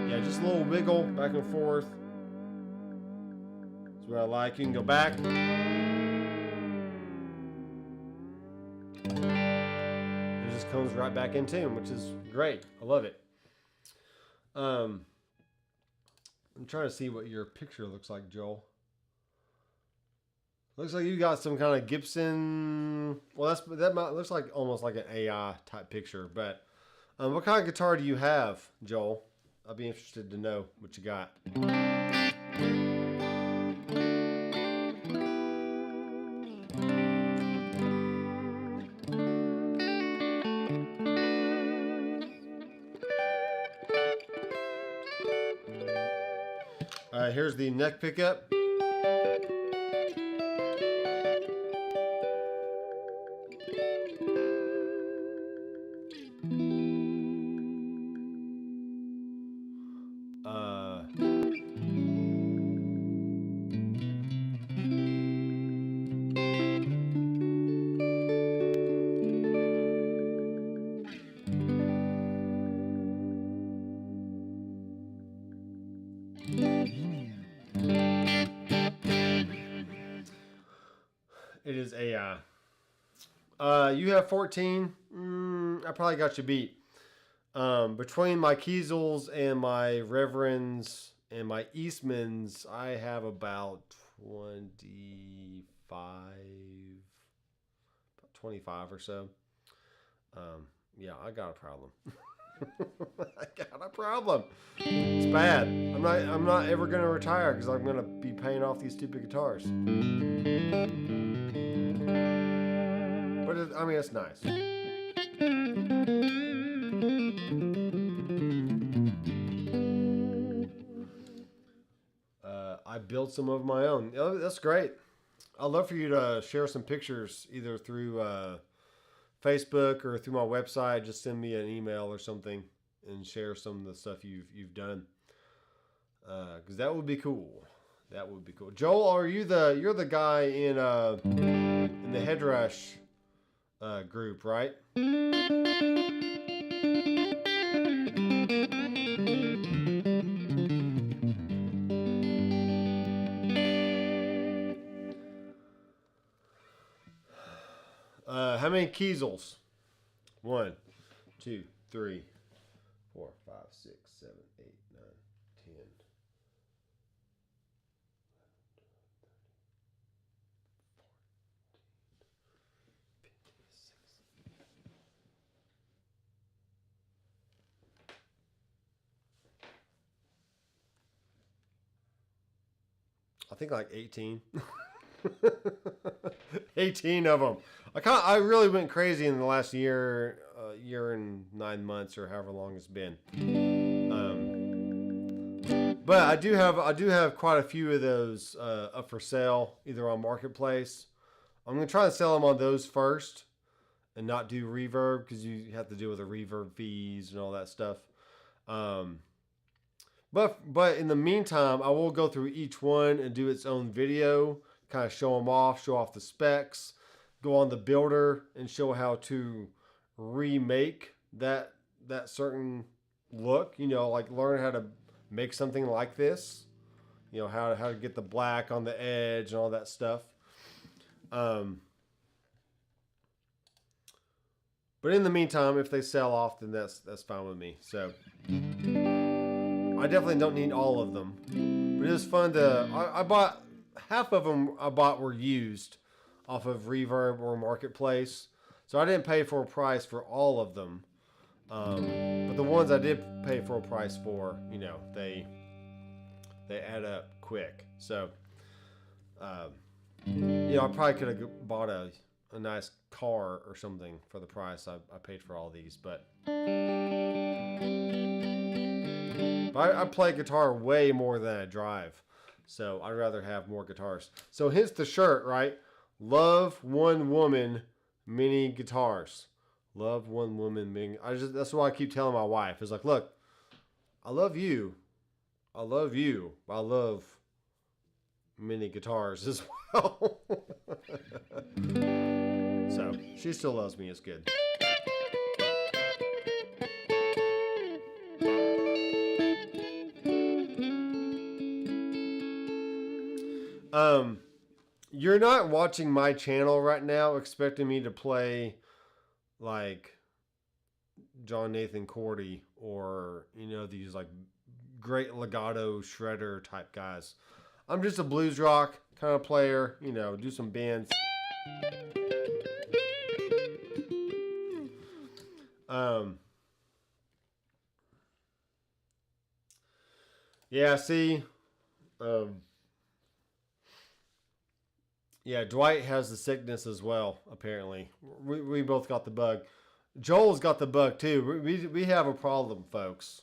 A: Yeah, just a little wiggle back and forth. That's what I like. You can go back. It just comes right back in tune, which is great. I love it. I'm trying to see what your picture looks like, Joel. Looks like you got some kind of Gibson. Well, looks like almost like an AI type picture. But what kind of guitar do you have, Joel? I'd be interested to know what you got. Here's the neck pickup. It is AI. You have 14. I probably got you beat. Between my Kiesels and my Reverends and my Eastmans, I have about 25 or so. Yeah, I got a problem. I got a problem. It's bad. I'm not ever gonna retire because I'm gonna be paying off these stupid guitars. But I mean, it's nice. I built some of my own. Oh, that's great. I'd love for you to share some pictures either through Facebook or through my website. Just send me an email or something and share some of the stuff you've done. Because that would be cool. That would be cool. Joel, you're the guy in the Headrush group, right? How many Kiesels? 1, 2, 3, 4, 5, 6, 7, 8, 9, 10. I think like 18. 18 of them. I really went crazy in the last year and 9 months or however long it's been. But I do have quite a few of those up for sale, either on Marketplace. I'm gonna try to sell them on those first, and not do reverb because you have to deal with the reverb fees and all that stuff. But But in the meantime, I will go through each one and do its own video, kind of show off the specs, go on the builder and show how to remake that certain look. You know, like learn how to make something like this. You know, how to get the black on the edge and all that stuff. But in the meantime, if they sell off, then that's fine with me. So I definitely don't need all of them. But it was fun to... I bought... Half of them I bought were used off of Reverb or Marketplace. So I didn't pay for a price for all of them. But the ones I did pay for a price for, you know, they add up quick. So, you know, I probably could have bought a nice car or something for the price I paid for all these. But I play guitar way more than I drive. So I'd rather have more guitars. So hence the shirt, right? Love one woman, many guitars. Love one woman, many. That's what I keep telling my wife. It's like, look, I love you. I love you. I love many guitars as well. So she still loves me. It's good. You're not watching my channel right now expecting me to play like John Nathan Cordy or, you know, these like great legato shredder type guys. I'm just a blues rock kind of player, you know, do some bends. Yeah, see, yeah, Dwight has the sickness as well, apparently. We both got the bug. Joel's got the bug, too. We have a problem, folks.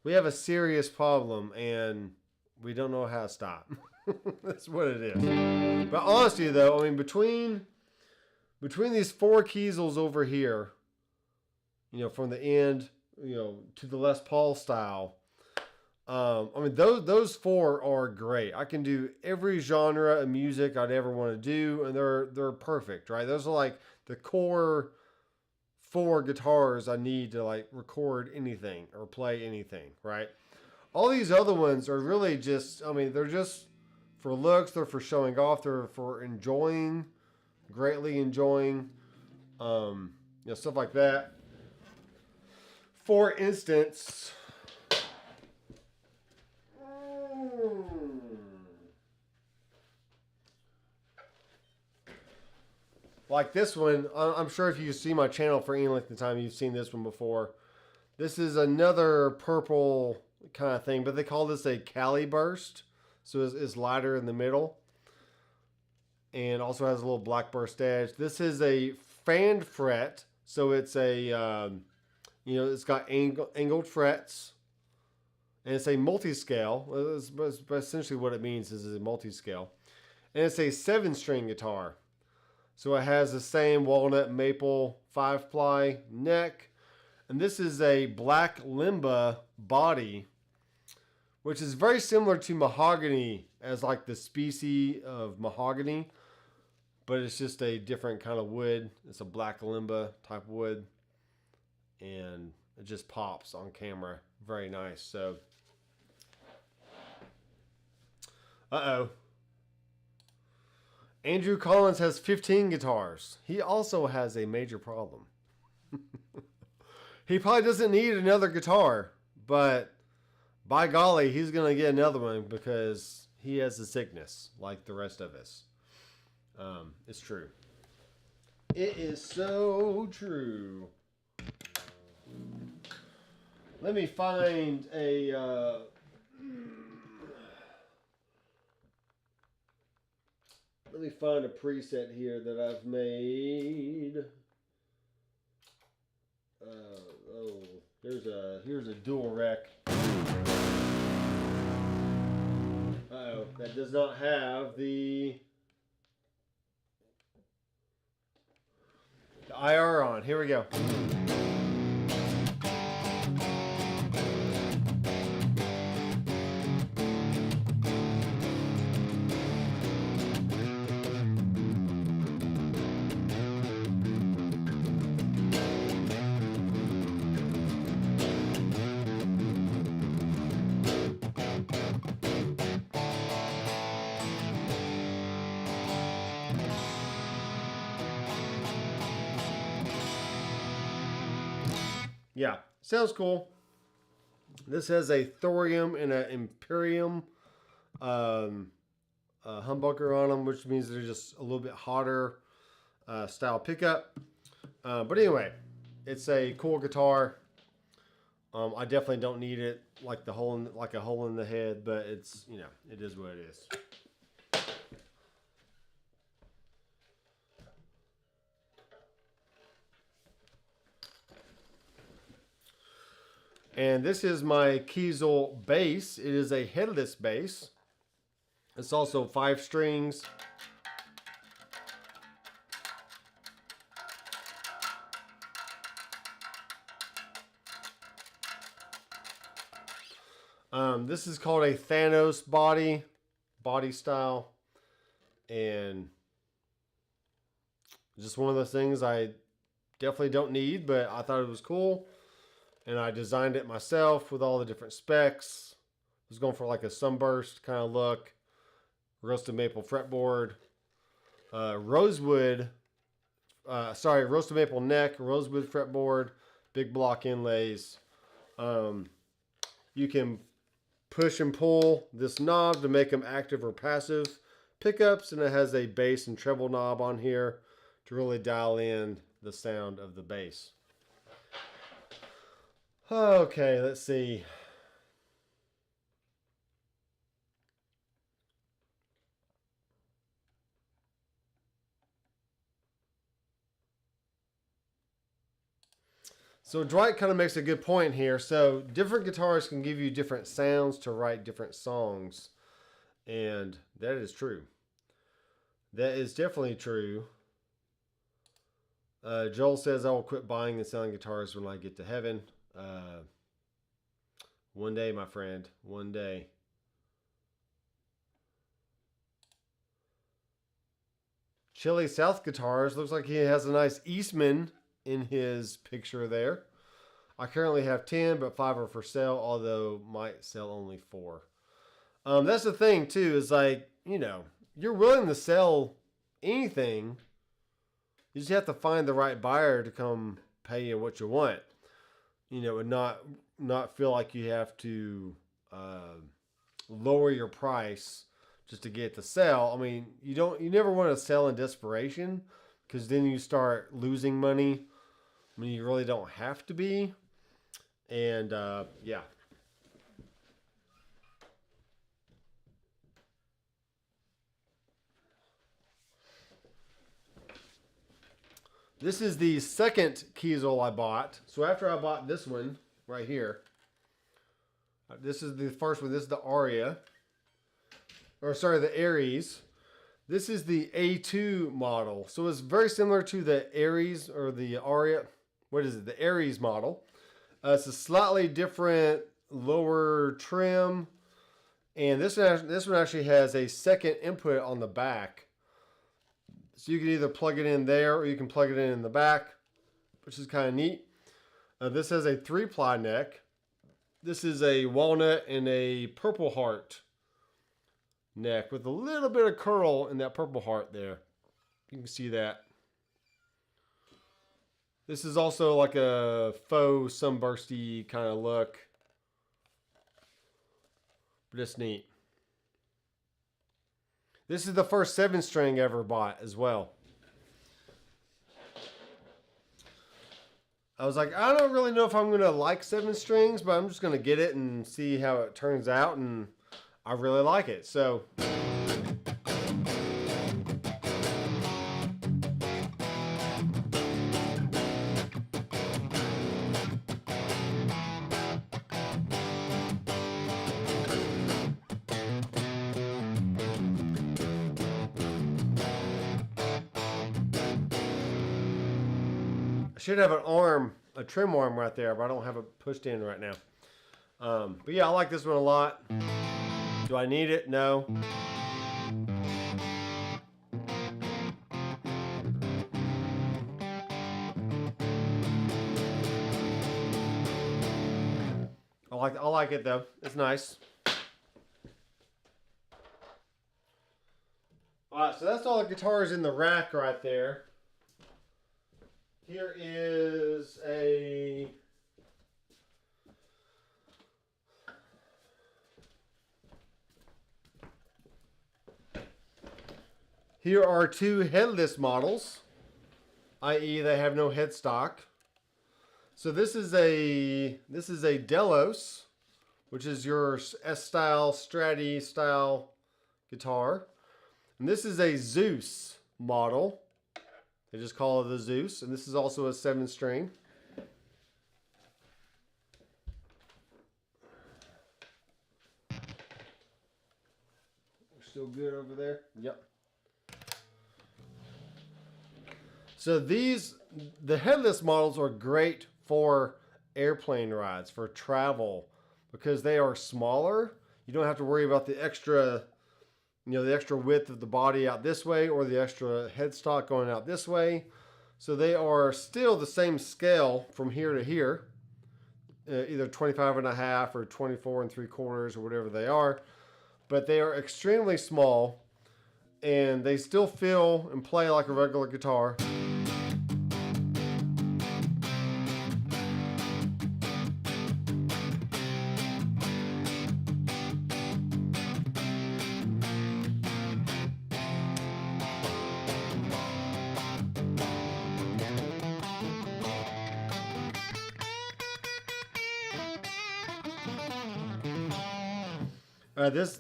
A: We have a serious problem, and we don't know how to stop. That's what it is. But honestly, though, I mean, between these 4 Kiesels over here, you know, from the end, you know, to the Les Paul style, I mean, those 4 are great. I can do every genre of music I'd ever want to do, and they're perfect, right? Those are like the core 4 guitars I need to like record anything or play anything, right? All these other ones are really just, I mean, they're just for looks, they're for showing off, they're for enjoying, greatly enjoying, you know, stuff like that. For instance, like this one, I'm sure if you see my channel for any length of time, you've seen this one before. This is another purple kind of thing, but they call this a Cali burst. So it's lighter in the middle. And also has a little black burst edge. This is a fanned fret. So it's a, you know, it's got angled frets. And it's a multi-scale. That's essentially what it means is a multi-scale. And it's a 7-string guitar. So it has the same walnut maple 5-ply neck. And this is a black limba body, which is very similar to mahogany as like the species of mahogany. But it's just a different kind of wood. It's a black limba type wood. And it just pops on camera. Very nice. So, uh-oh. Andrew Collins has 15 guitars. He also has a major problem. He probably doesn't need another guitar, but by golly, he's going to get another one because he has a sickness like the rest of us. It's true. It is so true. Let me find a... Let me find a preset here that I've made. Oh, here's a dual rec. Uh-oh, that does not have the IR on. Here we go. yeah, sounds cool. This has a thorium and an imperium humbucker on them, which means they're just a little bit hotter style pickup. But anyway, it's a cool guitar. I definitely don't need it like a hole in the head, but it's, you know, it is what it is. And this is my Kiesel bass. It is a headless bass. It's also 5 strings. This is called a Thanos body style, and just one of those things I definitely don't need, but I thought it was cool, and I designed it myself with all the different specs. I was going for like a sunburst kind of look, roasted maple fretboard, roasted maple neck, rosewood fretboard, big block inlays. You can push and pull this knob to make them active or passive pickups, and it has a bass and treble knob on here to really dial in the sound of the bass. Okay, let's see. So Dwight kind of makes a good point here. So different guitarists can give you different sounds to write different songs. And that is true. That is definitely true. Joel says, I will quit buying and selling guitars when I get to heaven. One day, my friend. One day. Chili South Guitars. Looks like he has a nice Eastman in his picture there. I currently have 10, but 5 are for sale, although might sell only 4. That's the thing too, is like, you know, you're willing to sell anything. You just have to find the right buyer to come pay you what you want. You know, and not feel like you have to lower your price just to get to sell. I mean, you never want to sell in desperation, because then you start losing money when you really don't have to be. And yeah. This is the second Kiesel I bought. So after I bought this one right here, this is the first one. This is the Aria. Or sorry, the Aries. This is the A2 model. So it's very similar to the Aries or the Aria. What is it? The Aries model. It's a slightly different lower trim. And this one actually has a second input on the back. So you can either plug it in there or you can plug it in the back, which is kind of neat. This has a 3-ply neck. This is a walnut and a purple heart neck with a little bit of curl in that purple heart there. You can see that. This is also like a faux sunbursty kind of look. But it's neat. This is the first 7-string ever bought as well. I was like, I don't really know if I'm going to like 7 strings, but I'm just going to get it and see how it turns out. And I really like it. So I should have an arm, a trim arm right there, but I don't have it pushed in right now. But yeah, I like this one a lot. Do I need it? No. I like it though. It's nice. Alright, so that's all the guitars in the rack right there. Here is a Here are two headless models, i.e. they have no headstock. So this is a Delos, which is your S-style, Stratty style guitar. And this is a Zeus model. They just call it the Zeus. And this is also a 7-string. Still good over there? Yep. So the headless models are great for airplane rides, for travel, because they are smaller. You don't have to worry about the extra, the extra width of the body out this way or the extra headstock going out this way. So they are still the same scale from here to here, either 25.5 or 24.75 or whatever they are. But they are extremely small, and they still feel and play like a regular guitar.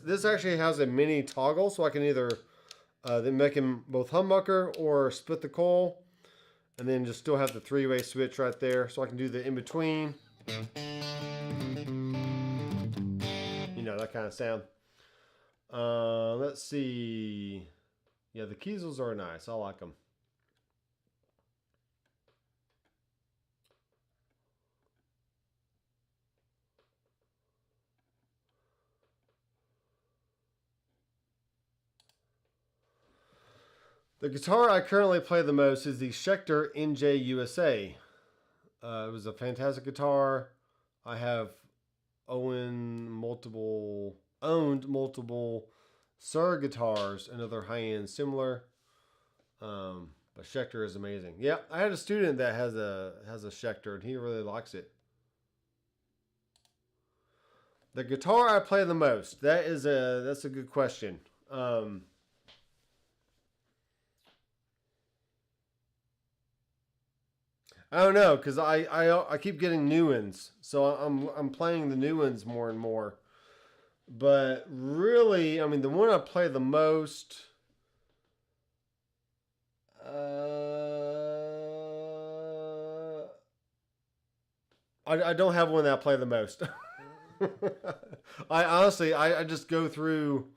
A: This actually has a mini toggle, so I can either then make him both humbucker or split the coil, and then just still have the 3-way switch right there, so I can do the in between. That kind of sound. Let's see. Yeah, the Kiesels are nice. I like them. The guitar I currently play the most is the Schecter NJ USA. It was a fantastic guitar. I have owned multiple Suhr guitars and other high-end similar. But Schecter is amazing. Yeah, I had a student that has a Schecter, and he really likes it. The guitar I play the most. That's a good question. I don't know, because I keep getting new ones, so I'm playing the new ones more and more. But really, I mean, the one I play the most, I don't have one that I play the most. I honestly, I just go through.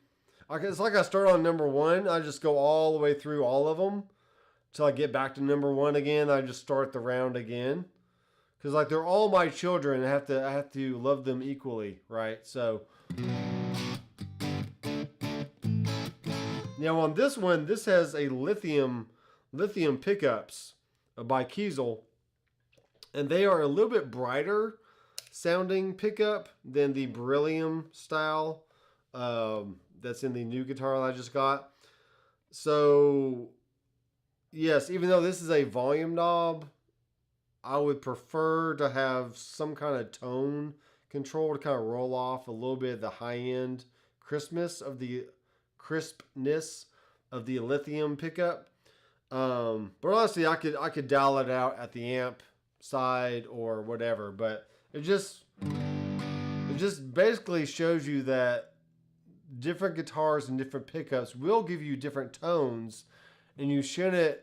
A: It's like I start on number 1. I just go all the way through all of them till I get back to number 1 again. I just start the round again, because like they're all my children. I have to love them equally, right? So now on this one, this has a lithium pickups by Kiesel, and they are a little bit brighter sounding pickup than the beryllium style that's in the new guitar that I just got. So yes, even though this is a volume knob, I would prefer to have some kind of tone control to kind of roll off a little bit of the high end crispness of the lithium pickup. But honestly, I could dial it out at the amp side or whatever. But it just basically shows you that different guitars and different pickups will give you different tones, and you shouldn't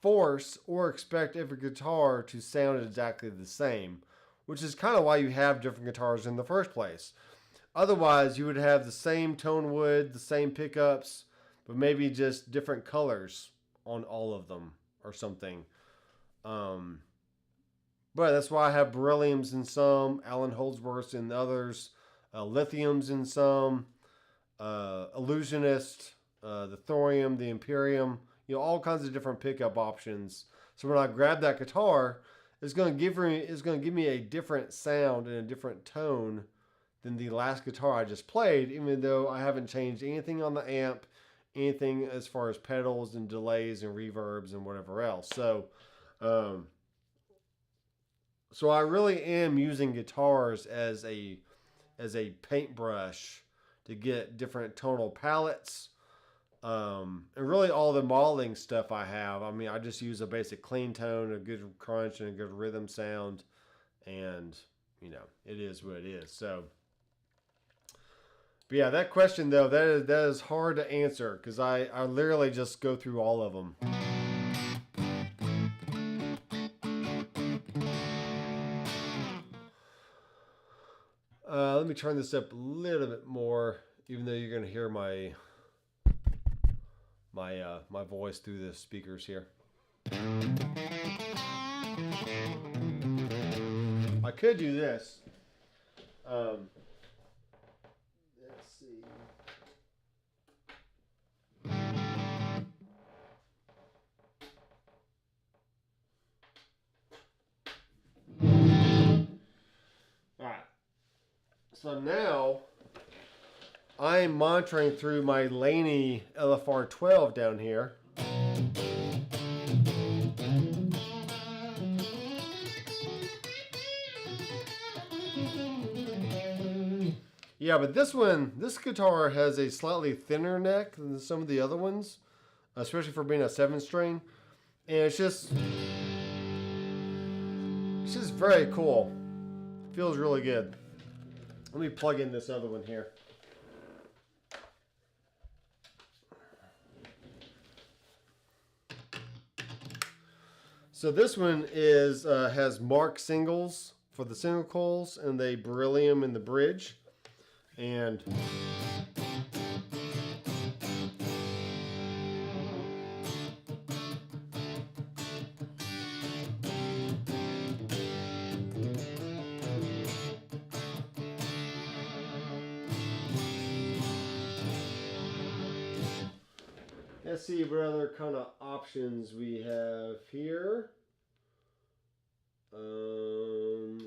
A: force or expect every guitar to sound exactly the same, which is kind of why you have different guitars in the first place. Otherwise, you would have the same tone wood, the same pickups, but maybe just different colors on all of them or something. But that's why I have berylliums in some, Allen Holdsworths in others, lithiums in some, illusionist, the thorium, the imperium, all kinds of different pickup options. So when I grab that guitar, it's going to give me a different sound and a different tone than the last guitar I just played, even though I haven't changed anything on the amp, anything as far as pedals and delays and reverbs and whatever else. So I really am using guitars as a paintbrush to get different tonal palettes And really all the modeling stuff I have, I mean, I just use a basic clean tone, a good crunch, and a good rhythm sound. And, you know, it is what it is. So, but yeah, that question, though, that is hard to answer because I literally just go through all of them. Let me turn this up a little bit more, even though you're going to hear my voice through the speakers here. I could do this. Let's see. All right. So now I'm monitoring through my Laney LFR 12 down here. Yeah, but this guitar has a slightly thinner neck than some of the other ones, especially for being a 7-string. And it's just very cool. Feels really good. Let me plug in this other one here. So this one has Mark singles for the single coils, and they beryllium in the bridge. And let's see what other kind of options we have here.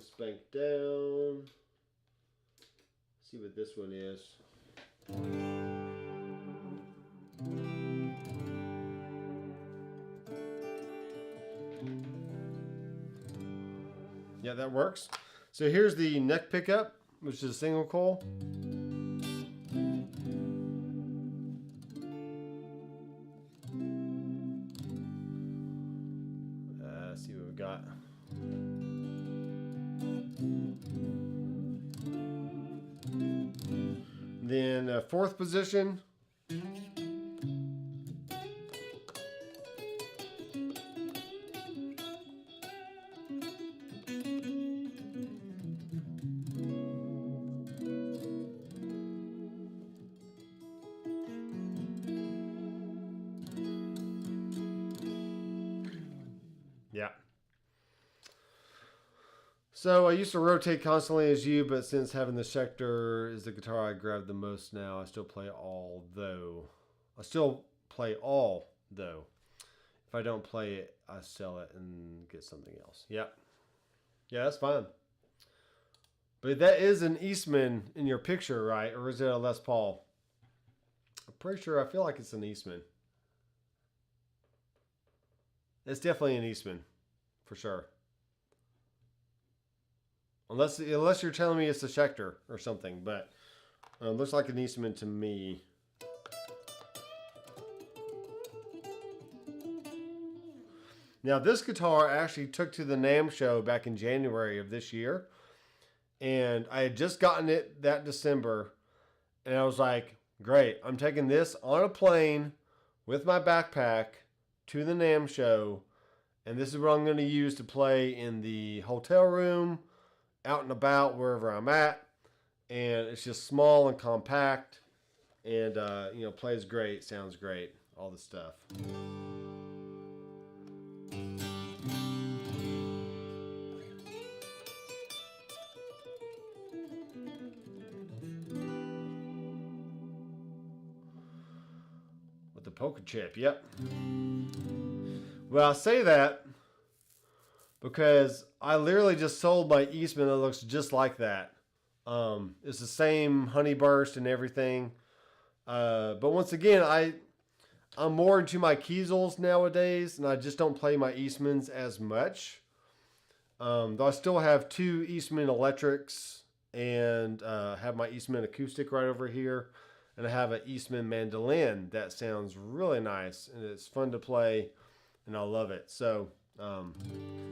A: Spank down. See what this one is. Yeah, that works. So here's the neck pickup, which is a single coil. Let's see what we got. Then fourth position. Yeah. So I used to rotate constantly as you, but since having the Schecter is the guitar I grab the most now, I still play all, though. If I don't play it, I sell it and get something else. Yep. Yeah, that's fine. But that is an Eastman in your picture, right? Or is it a Les Paul? I'm pretty sure, I feel like it's an Eastman. It's definitely an Eastman, for sure. Unless you're telling me it's a Schecter or something, but looks like an Eastman to me. Now this guitar I actually took to the NAMM show back in January of this year, and I had just gotten it that December, and I was like, great, I'm taking this on a plane with my backpack to the NAMM show, and this is what I'm going to use to play in the hotel room, out and about, wherever I'm at. And it's just small and compact, and plays great, sounds great, all the stuff. With the poker chip, yep. Well, I say that because I literally just sold my Eastman that looks just like that. It's the same honey burst and everything. But once again, I'm more into my Kiesels nowadays, and I just don't play my Eastmans as much. Though I still have 2 Eastman electrics and have my Eastman acoustic right over here. and I have an Eastman mandolin that sounds really nice, and it's fun to play, and I love it. So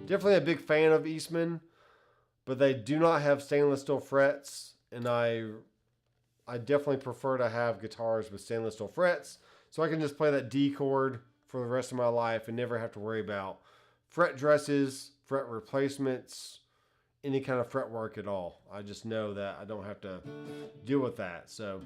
A: definitely a big fan of Eastman, but they do not have stainless steel frets, and I definitely prefer to have guitars with stainless steel frets, so I can just play that D chord for the rest of my life and never have to worry about fret dresses, fret replacements, any kind of fretwork at all. I just know that I don't have to deal with that. So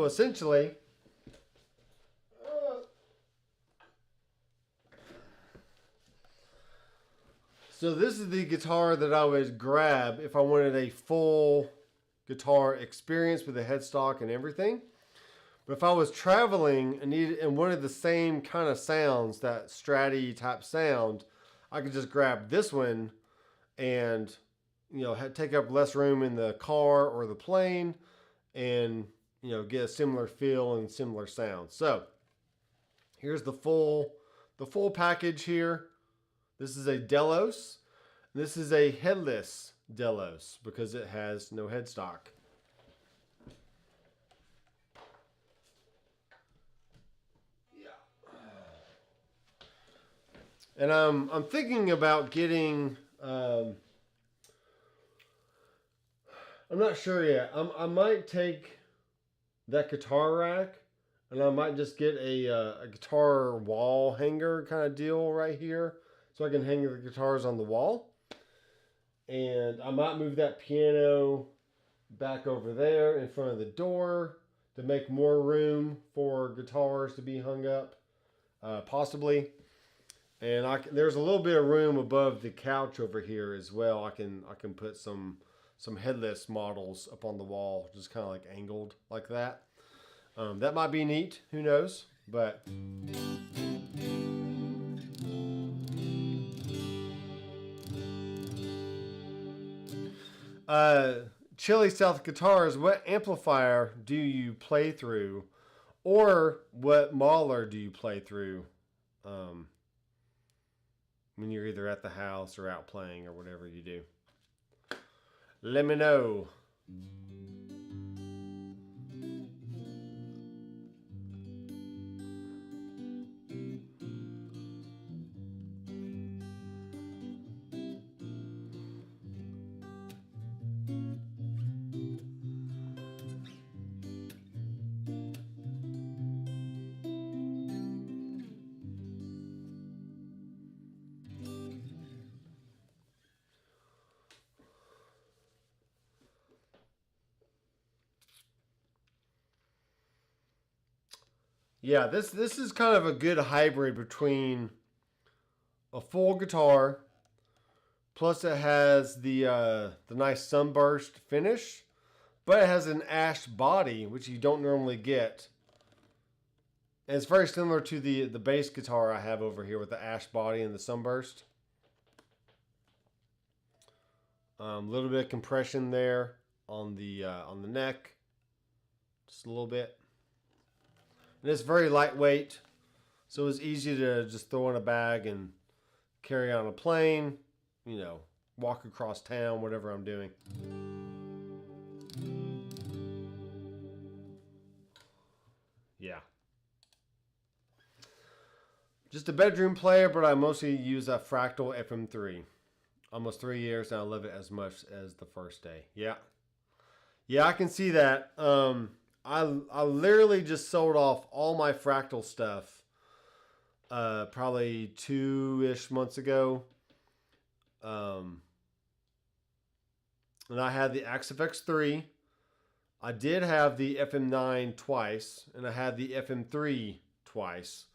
A: essentially, so this is the guitar that I would grab if I wanted a full guitar experience with a headstock and everything. But if I was traveling and wanted the same kind of sounds, that Stratty type sound, I could just grab this one and, you know, take up less room in the car or the plane, and, you know, get a similar feel and similar sound. So here's the full package here. This is a Delos. This is a headless Delos because it has no headstock. And I'm thinking about getting. I'm not sure yet. I might take that guitar rack, and I might just get a guitar wall hanger kind of deal right here, so I can hang the guitars on the wall. And I might move that piano back over there in front of the door to make more room for guitars to be hung up, possibly. And there's a little bit of room above the couch over here as well. I can put some headless models up on the wall, just kind of like angled like that. That might be neat. Who knows? But Chili South Guitars, what amplifier do you play through, or what Mahler do you play through? When you're either at the house or out playing or whatever you do. Let me know. Yeah, this is kind of a good hybrid between a full guitar, plus it has the nice sunburst finish, but it has an ash body, which you don't normally get. And it's very similar to the bass guitar I have over here with the ash body and the sunburst. A little bit of compression there on the neck, just a little bit. And it's very lightweight, so it's easy to just throw in a bag and carry on a plane, you know, walk across town, whatever I'm doing. Yeah. Just a bedroom player, but I mostly use a Fractal FM3. Almost 3 years, and I love it as much as the first day. Yeah. Yeah, I can see that. I literally just sold off all my Fractal stuff probably 2-ish months ago. And I had the AXFX3. I did have the FM9 twice, and I had the FM3 twice.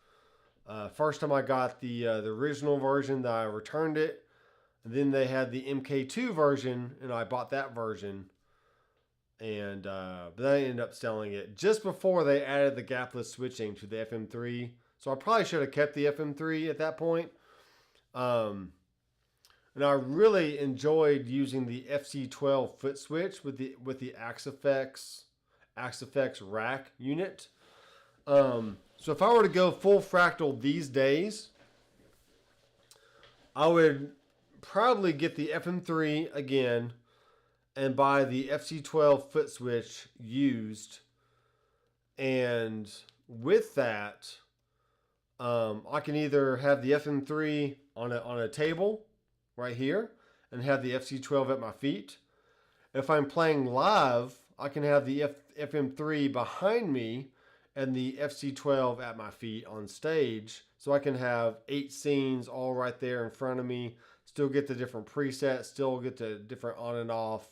A: First time I got the original version, that I returned it. And then they had the MK2 version, and I bought that version. And but then I ended up selling it just before they added the gapless switching to the FM3. So I probably should have kept the FM3 at that point. And I really enjoyed using the FC12 foot switch with the Axe FX rack unit. So if I were to go full fractal these days, I would probably get the FM3 again and buy the FC12 foot switch used. And with that, I can either have the FM3 on a table right here and have the FC12 at my feet. If I'm playing live, I can have the FM3 behind me and the FC12 at my feet on stage. So I can have 8 scenes all right there in front of me, still get the different presets, still get the different on and off,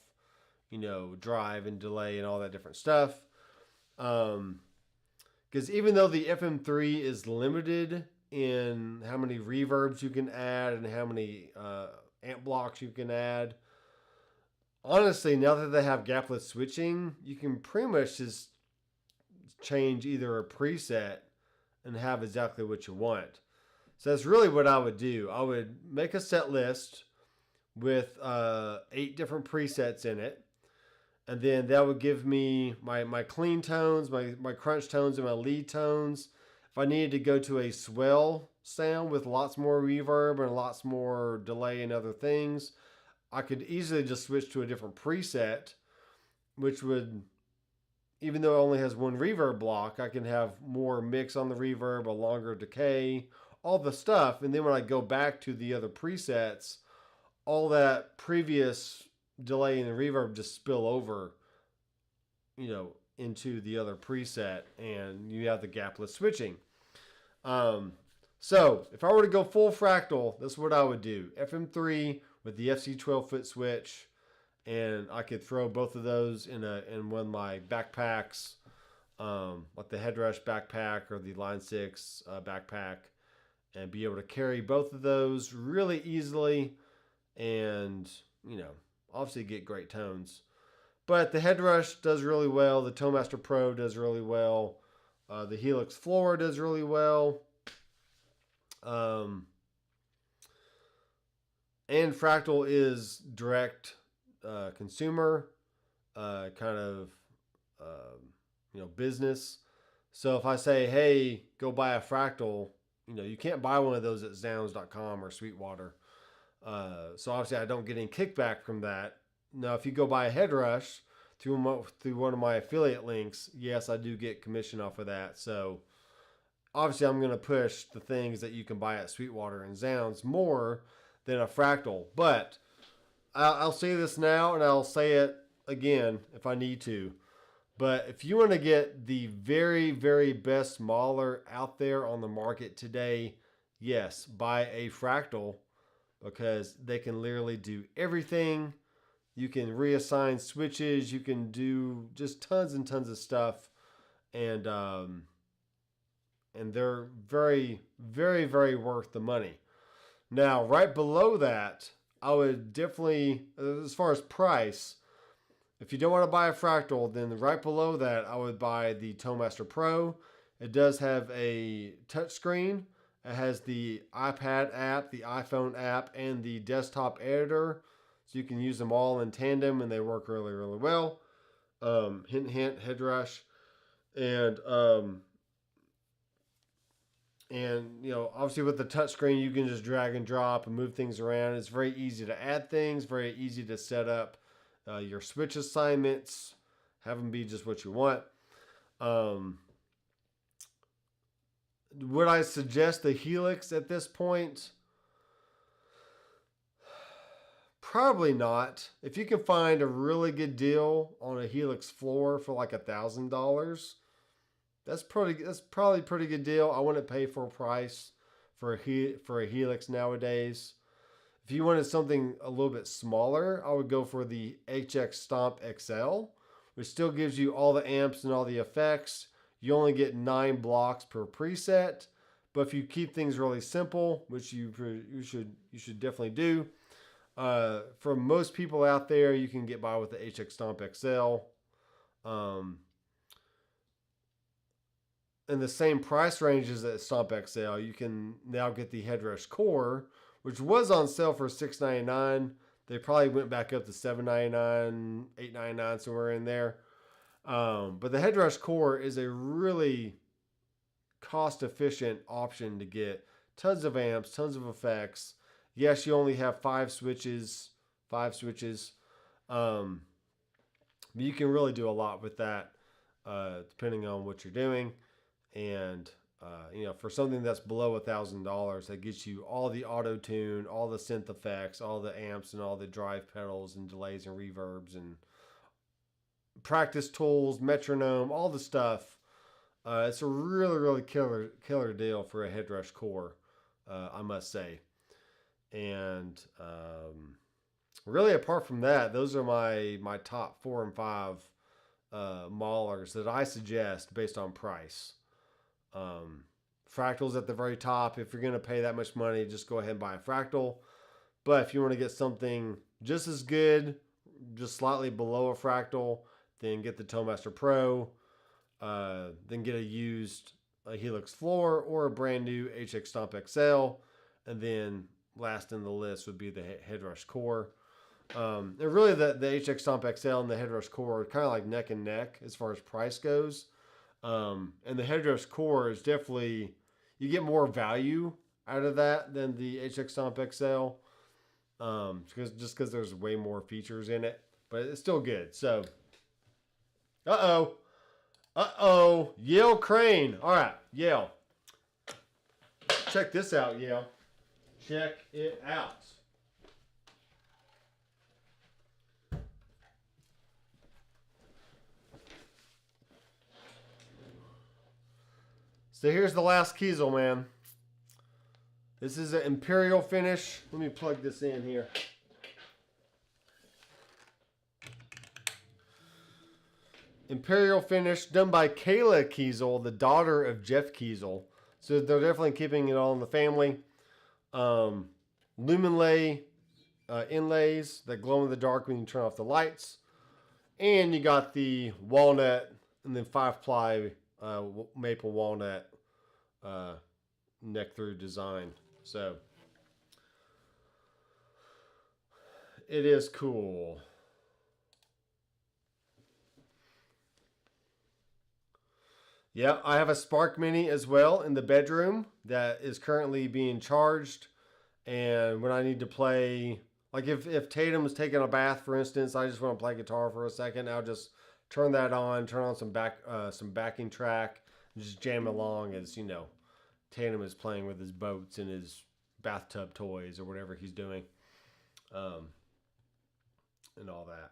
A: drive and delay and all that different stuff. Because even though the FM3 is limited in how many reverbs you can add and how many amp blocks you can add, honestly, now that they have gapless switching, you can pretty much just change either a preset and have exactly what you want. So that's really what I would do. I would make a set list with 8 different presets in it. And then that would give me my clean tones, my crunch tones, and my lead tones. If I needed to go to a swell sound with lots more reverb and lots more delay and other things, I could easily just switch to a different preset, which would, even though it only has one reverb block, I can have more mix on the reverb, a longer decay, all the stuff. And then when I go back to the other presets, all that previous delay and reverb just spill over, into the other preset, and you have the gapless switching. So if I were to go full fractal, that's what I would do. FM3 with the FC12 foot switch, and I could throw both of those in one of my backpacks, like the Headrush backpack or the Line 6 backpack, and be able to carry both of those really easily, and obviously get great tones. But the Headrush does really well. The ToneMaster Pro does really well. The Helix Floor does really well. And Fractal is direct consumer kind of business. So if I say, hey, go buy a Fractal, you can't buy one of those at Zounds.com or Sweetwater. So obviously I don't get any kickback from that. Now, if you go buy a Headrush through one of my affiliate links, yes, I do get commission off of that. So obviously I'm going to push the things that you can buy at Sweetwater and Zounds more than a Fractal. But I'll say this now, and I'll say it again if I need to. But if you want to get the very, very best modeler out there on the market today, yes, buy a Fractal, because they can literally do everything. You can reassign switches. You can do just tons and tons of stuff. And they're very, very, very worth the money. Now, right below that, I would definitely, as far as price, if you don't want to buy a Fractal, then right below that, I would buy the ToneMaster Pro. It does have a touchscreen. It has the iPad app, the iPhone app, and the desktop editor. So you can use them all in tandem, and they work really, really well. Hint, hint, Headrush. And obviously with the touchscreen, you can just drag and drop and move things around. It's very easy to add things, very easy to set up your switch assignments, have them be just what you want. Would I suggest the Helix at this point? Probably not. If you can find a really good deal on a Helix floor for like $1,000, that's probably a pretty good deal. I wouldn't pay full price for a Helix nowadays. If you wanted something a little bit smaller, I would go for the HX Stomp XL, which still gives you all the amps and all the effects. You only get 9 blocks per preset, but if you keep things really simple, which you should definitely do, for most people out there, you can get by with the HX Stomp XL. In the same price range as at Stomp XL, you can now get the headrest core, which was on sale for $6.99. They probably went back up to $7.99, $8.99, somewhere in there. But the headrest core is a really cost-efficient option to get tons of amps, tons of effects. Yes, you only have five switches. But you can really do a lot with that, depending on what you're doing. And for something that's below $1,000, that gets you all the auto tune, all the synth effects, all the amps, and all the drive pedals and delays and reverbs and practice tools, metronome, all the stuff. It's a really, really killer deal for a headrest core, I must say. And really, apart from that, those are my top 4 and 5 maulers that I suggest based on price. Fractal's at the very top. If you're going to pay that much money, just go ahead and buy a Fractal. But if you want to get something just as good, just slightly below a Fractal, then get the Toemaster Pro. Then get a used Helix floor or a brand new HX Stomp XL. And then last in the list would be the headrest core. And really the HX Stomp XL and the headrest core are kind of like neck and neck as far as price goes. And the headrest core is definitely, you get more value out of that than the HX Stomp XL. Because there's way more features in it. But it's still good. So, Yale Crane. All right, Yale. Check this out, Yale. Check it out. So here's the last Kiesel, man. This is an Imperial finish. Let me plug this in here. Imperial finish done by Kayla Kiesel, the daughter of Jeff Kiesel. So they're definitely keeping it all in the family. Luminlay inlays that glow in the dark when you turn off the lights. And you got the walnut and then 5-ply maple walnut neck through design. So it is cool. Yeah, I have a Spark Mini as well in the bedroom that is currently being charged. And when I need to play, like if Tatum is taking a bath, for instance, I just want to play guitar for a second, I'll just turn that on, turn on some backing track, and just jam along as, Tatum is playing with his boats and his bathtub toys or whatever he's doing. And all that.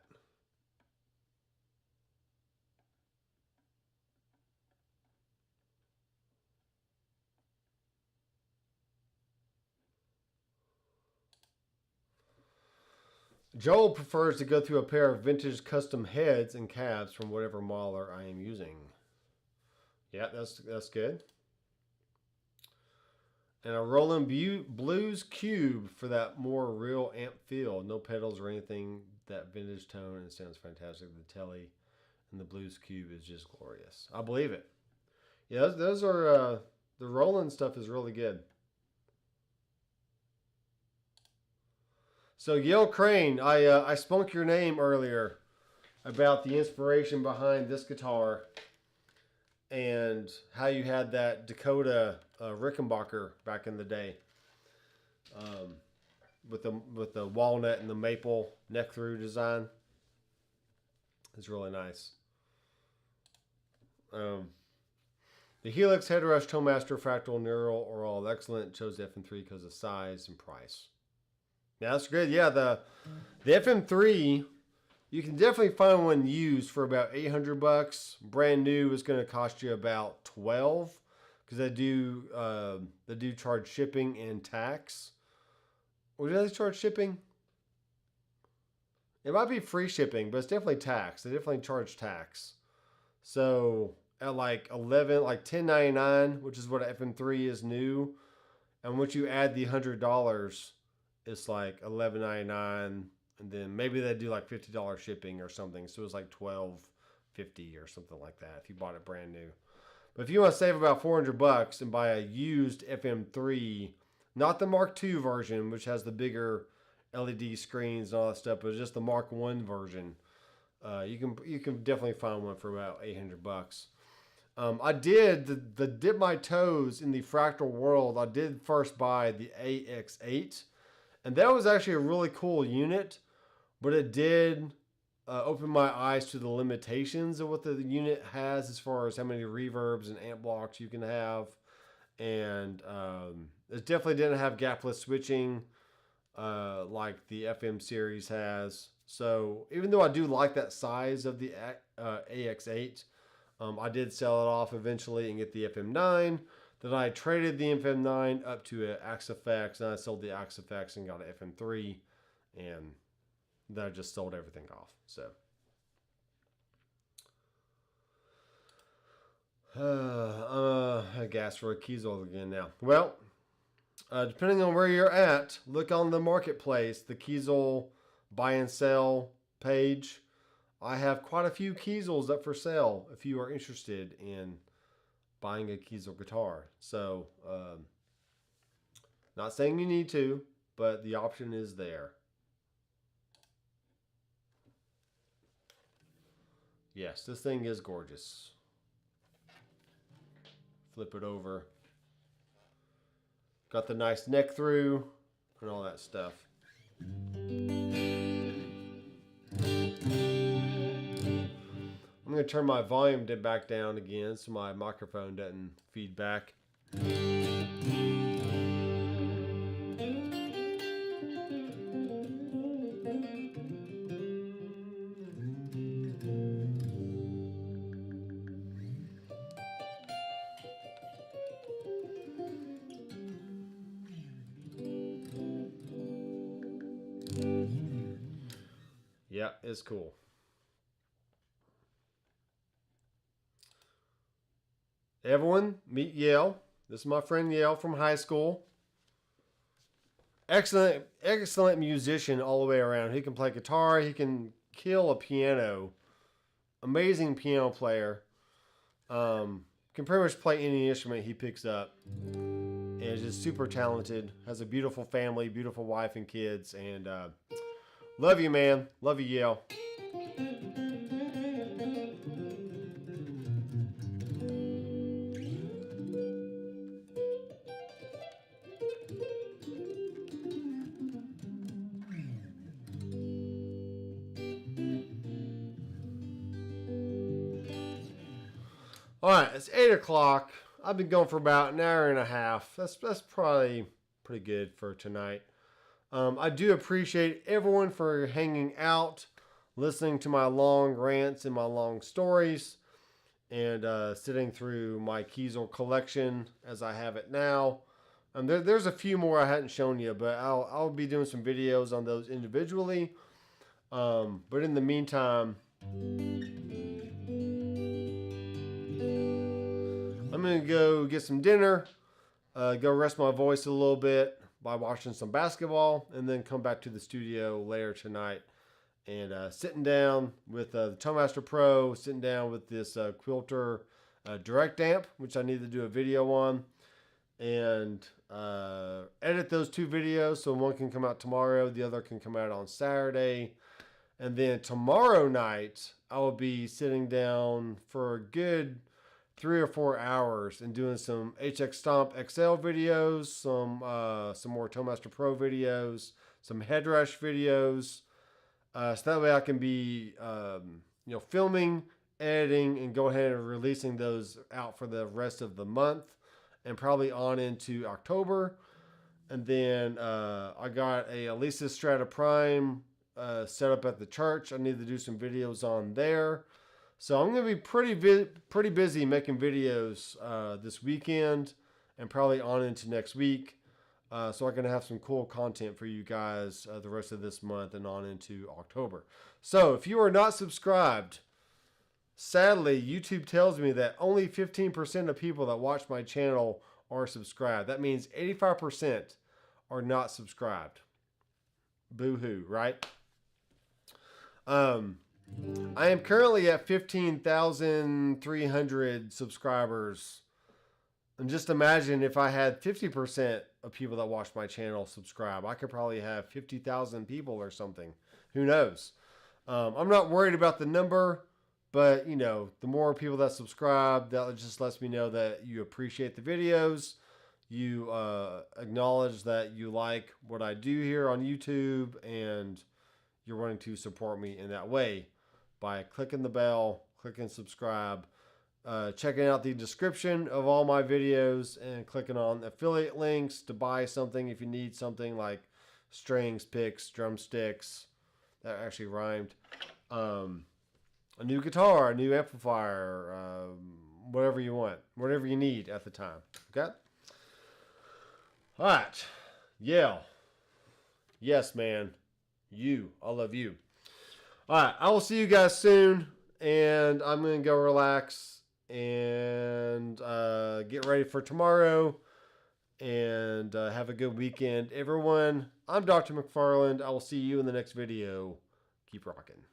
A: Joel prefers to go through a pair of vintage custom heads and cabs from whatever mauler I am using. Yeah, that's good. And a Roland Blues Cube for that more real amp feel. No pedals or anything, that vintage tone, and it sounds fantastic. The Telly and the Blues Cube is just glorious. I believe it. Yeah, those are, the Roland stuff is really good. So Yale Crane, I spoke your name earlier about the inspiration behind this guitar and how you had that Dakota Rickenbacker back in the day, with the walnut and the maple neck through design. It's really nice. The Helix Headrush Toemaster Fractal Neural are all excellent. Chose the FM3 because of size and price. Yeah, that's good. Yeah, the FM3, you can definitely find one used for about $800. Brand new is going to cost you about $12, because they do charge shipping and tax. Or do they charge shipping? It might be free shipping, but it's definitely tax. They definitely charge tax. So at like $10.99, which is what an FM3 is new, and once you add the $100. It's like $11.99, and then maybe they do like $50 shipping or something. So it's like $12.50 $850 or something like that if you bought it brand new. But if you want to save about $400 and buy a used FM3, not the Mark II version, which has the bigger LED screens and all that stuff, but just the Mark I version, you can definitely find one for about $800. I did the dip my toes in the fractal world. I did first buy the AX8, and that was actually a really cool unit, but it did open my eyes to the limitations of what the unit has as far as how many reverbs and amp blocks you can have, and it definitely didn't have gapless switching like the FM series has. So even though I do like that size of the AX8, I did sell it off eventually and get the FM9. Then I traded the FM9 up to an Axe-Fx, and I sold the Axe-Fx and got an FM3, and then I just sold everything off. So I gas for a Kiesel again now. Well, depending on where you're at, look on the marketplace, the Kiesel buy and sell page. I have quite a few Kiesels up for sale if you are interested in buying a Kiesel guitar. So, not saying you need to, but the option is there. Yes, this thing is gorgeous. Flip it over. Got the nice neck through and all that stuff. I'm going to turn my volume back down again so my microphone doesn't feed back. Yeah, it's cool. Everyone, meet Yale. This is my friend Yale from high school. Excellent musician all the way around. He can play guitar. He can kill a piano. Amazing piano player. Can pretty much play any instrument he picks up. And is just super talented. Has a beautiful family, beautiful wife and kids. And love you, man. Love you, Yale. All right, it's 8 o'clock. I've been going for about an hour and a half. That's probably pretty good for tonight. I do appreciate everyone for hanging out, listening to my long rants and my long stories, and sitting through my Kiesel collection as I have it now. There's a few more I hadn't shown you, but I'll be doing some videos on those individually. But in the meantime, I'm going to go get some dinner, go rest my voice a little bit by watching some basketball, and then come back to the studio later tonight and sitting down with the Toemaster Pro, sitting down with this Quilter Direct Amp, which I need to do a video on, and edit those two videos so one can come out tomorrow, the other can come out on Saturday. And then tomorrow night, I will be sitting down for a good 3 or 4 hours and doing some HX Stomp XL videos, some more Toemaster Pro videos, some Headrush videos, so that way I can be filming, editing, and go ahead and releasing those out for the rest of the month and probably on into October. And then I got a Alesis Strata Prime set up at the church. I need to do some videos on there. So I'm going to be pretty busy making videos this weekend and probably on into next week. So I can have some cool content for you guys the rest of this month and on into October. So if you are not subscribed, sadly, YouTube tells me that only 15% of people that watch my channel are subscribed. That means 85% are not subscribed. Boo-hoo, right? I am currently at 15,300 subscribers. And just imagine if I had 50% of people that watch my channel subscribe, I could probably have 50,000 people or something. Who knows? I'm not worried about the number, but you know, the more people that subscribe, that just lets me know that you appreciate the videos. You acknowledge that you like what I do here on YouTube, and you're wanting to support me in that way by clicking the bell, clicking subscribe, checking out the description of all my videos, and clicking on affiliate links to buy something if you need something like strings, picks, drumsticks. That actually rhymed. A new guitar, a new amplifier, whatever you want, whatever you need at the time. Okay? All right. Yeah. Yes, man. You. I love you. All right. I will see you guys soon, and I'm going to go relax and get ready for tomorrow, and have a good weekend, everyone. I'm Dr. McFarland. I will see you in the next video. Keep rocking.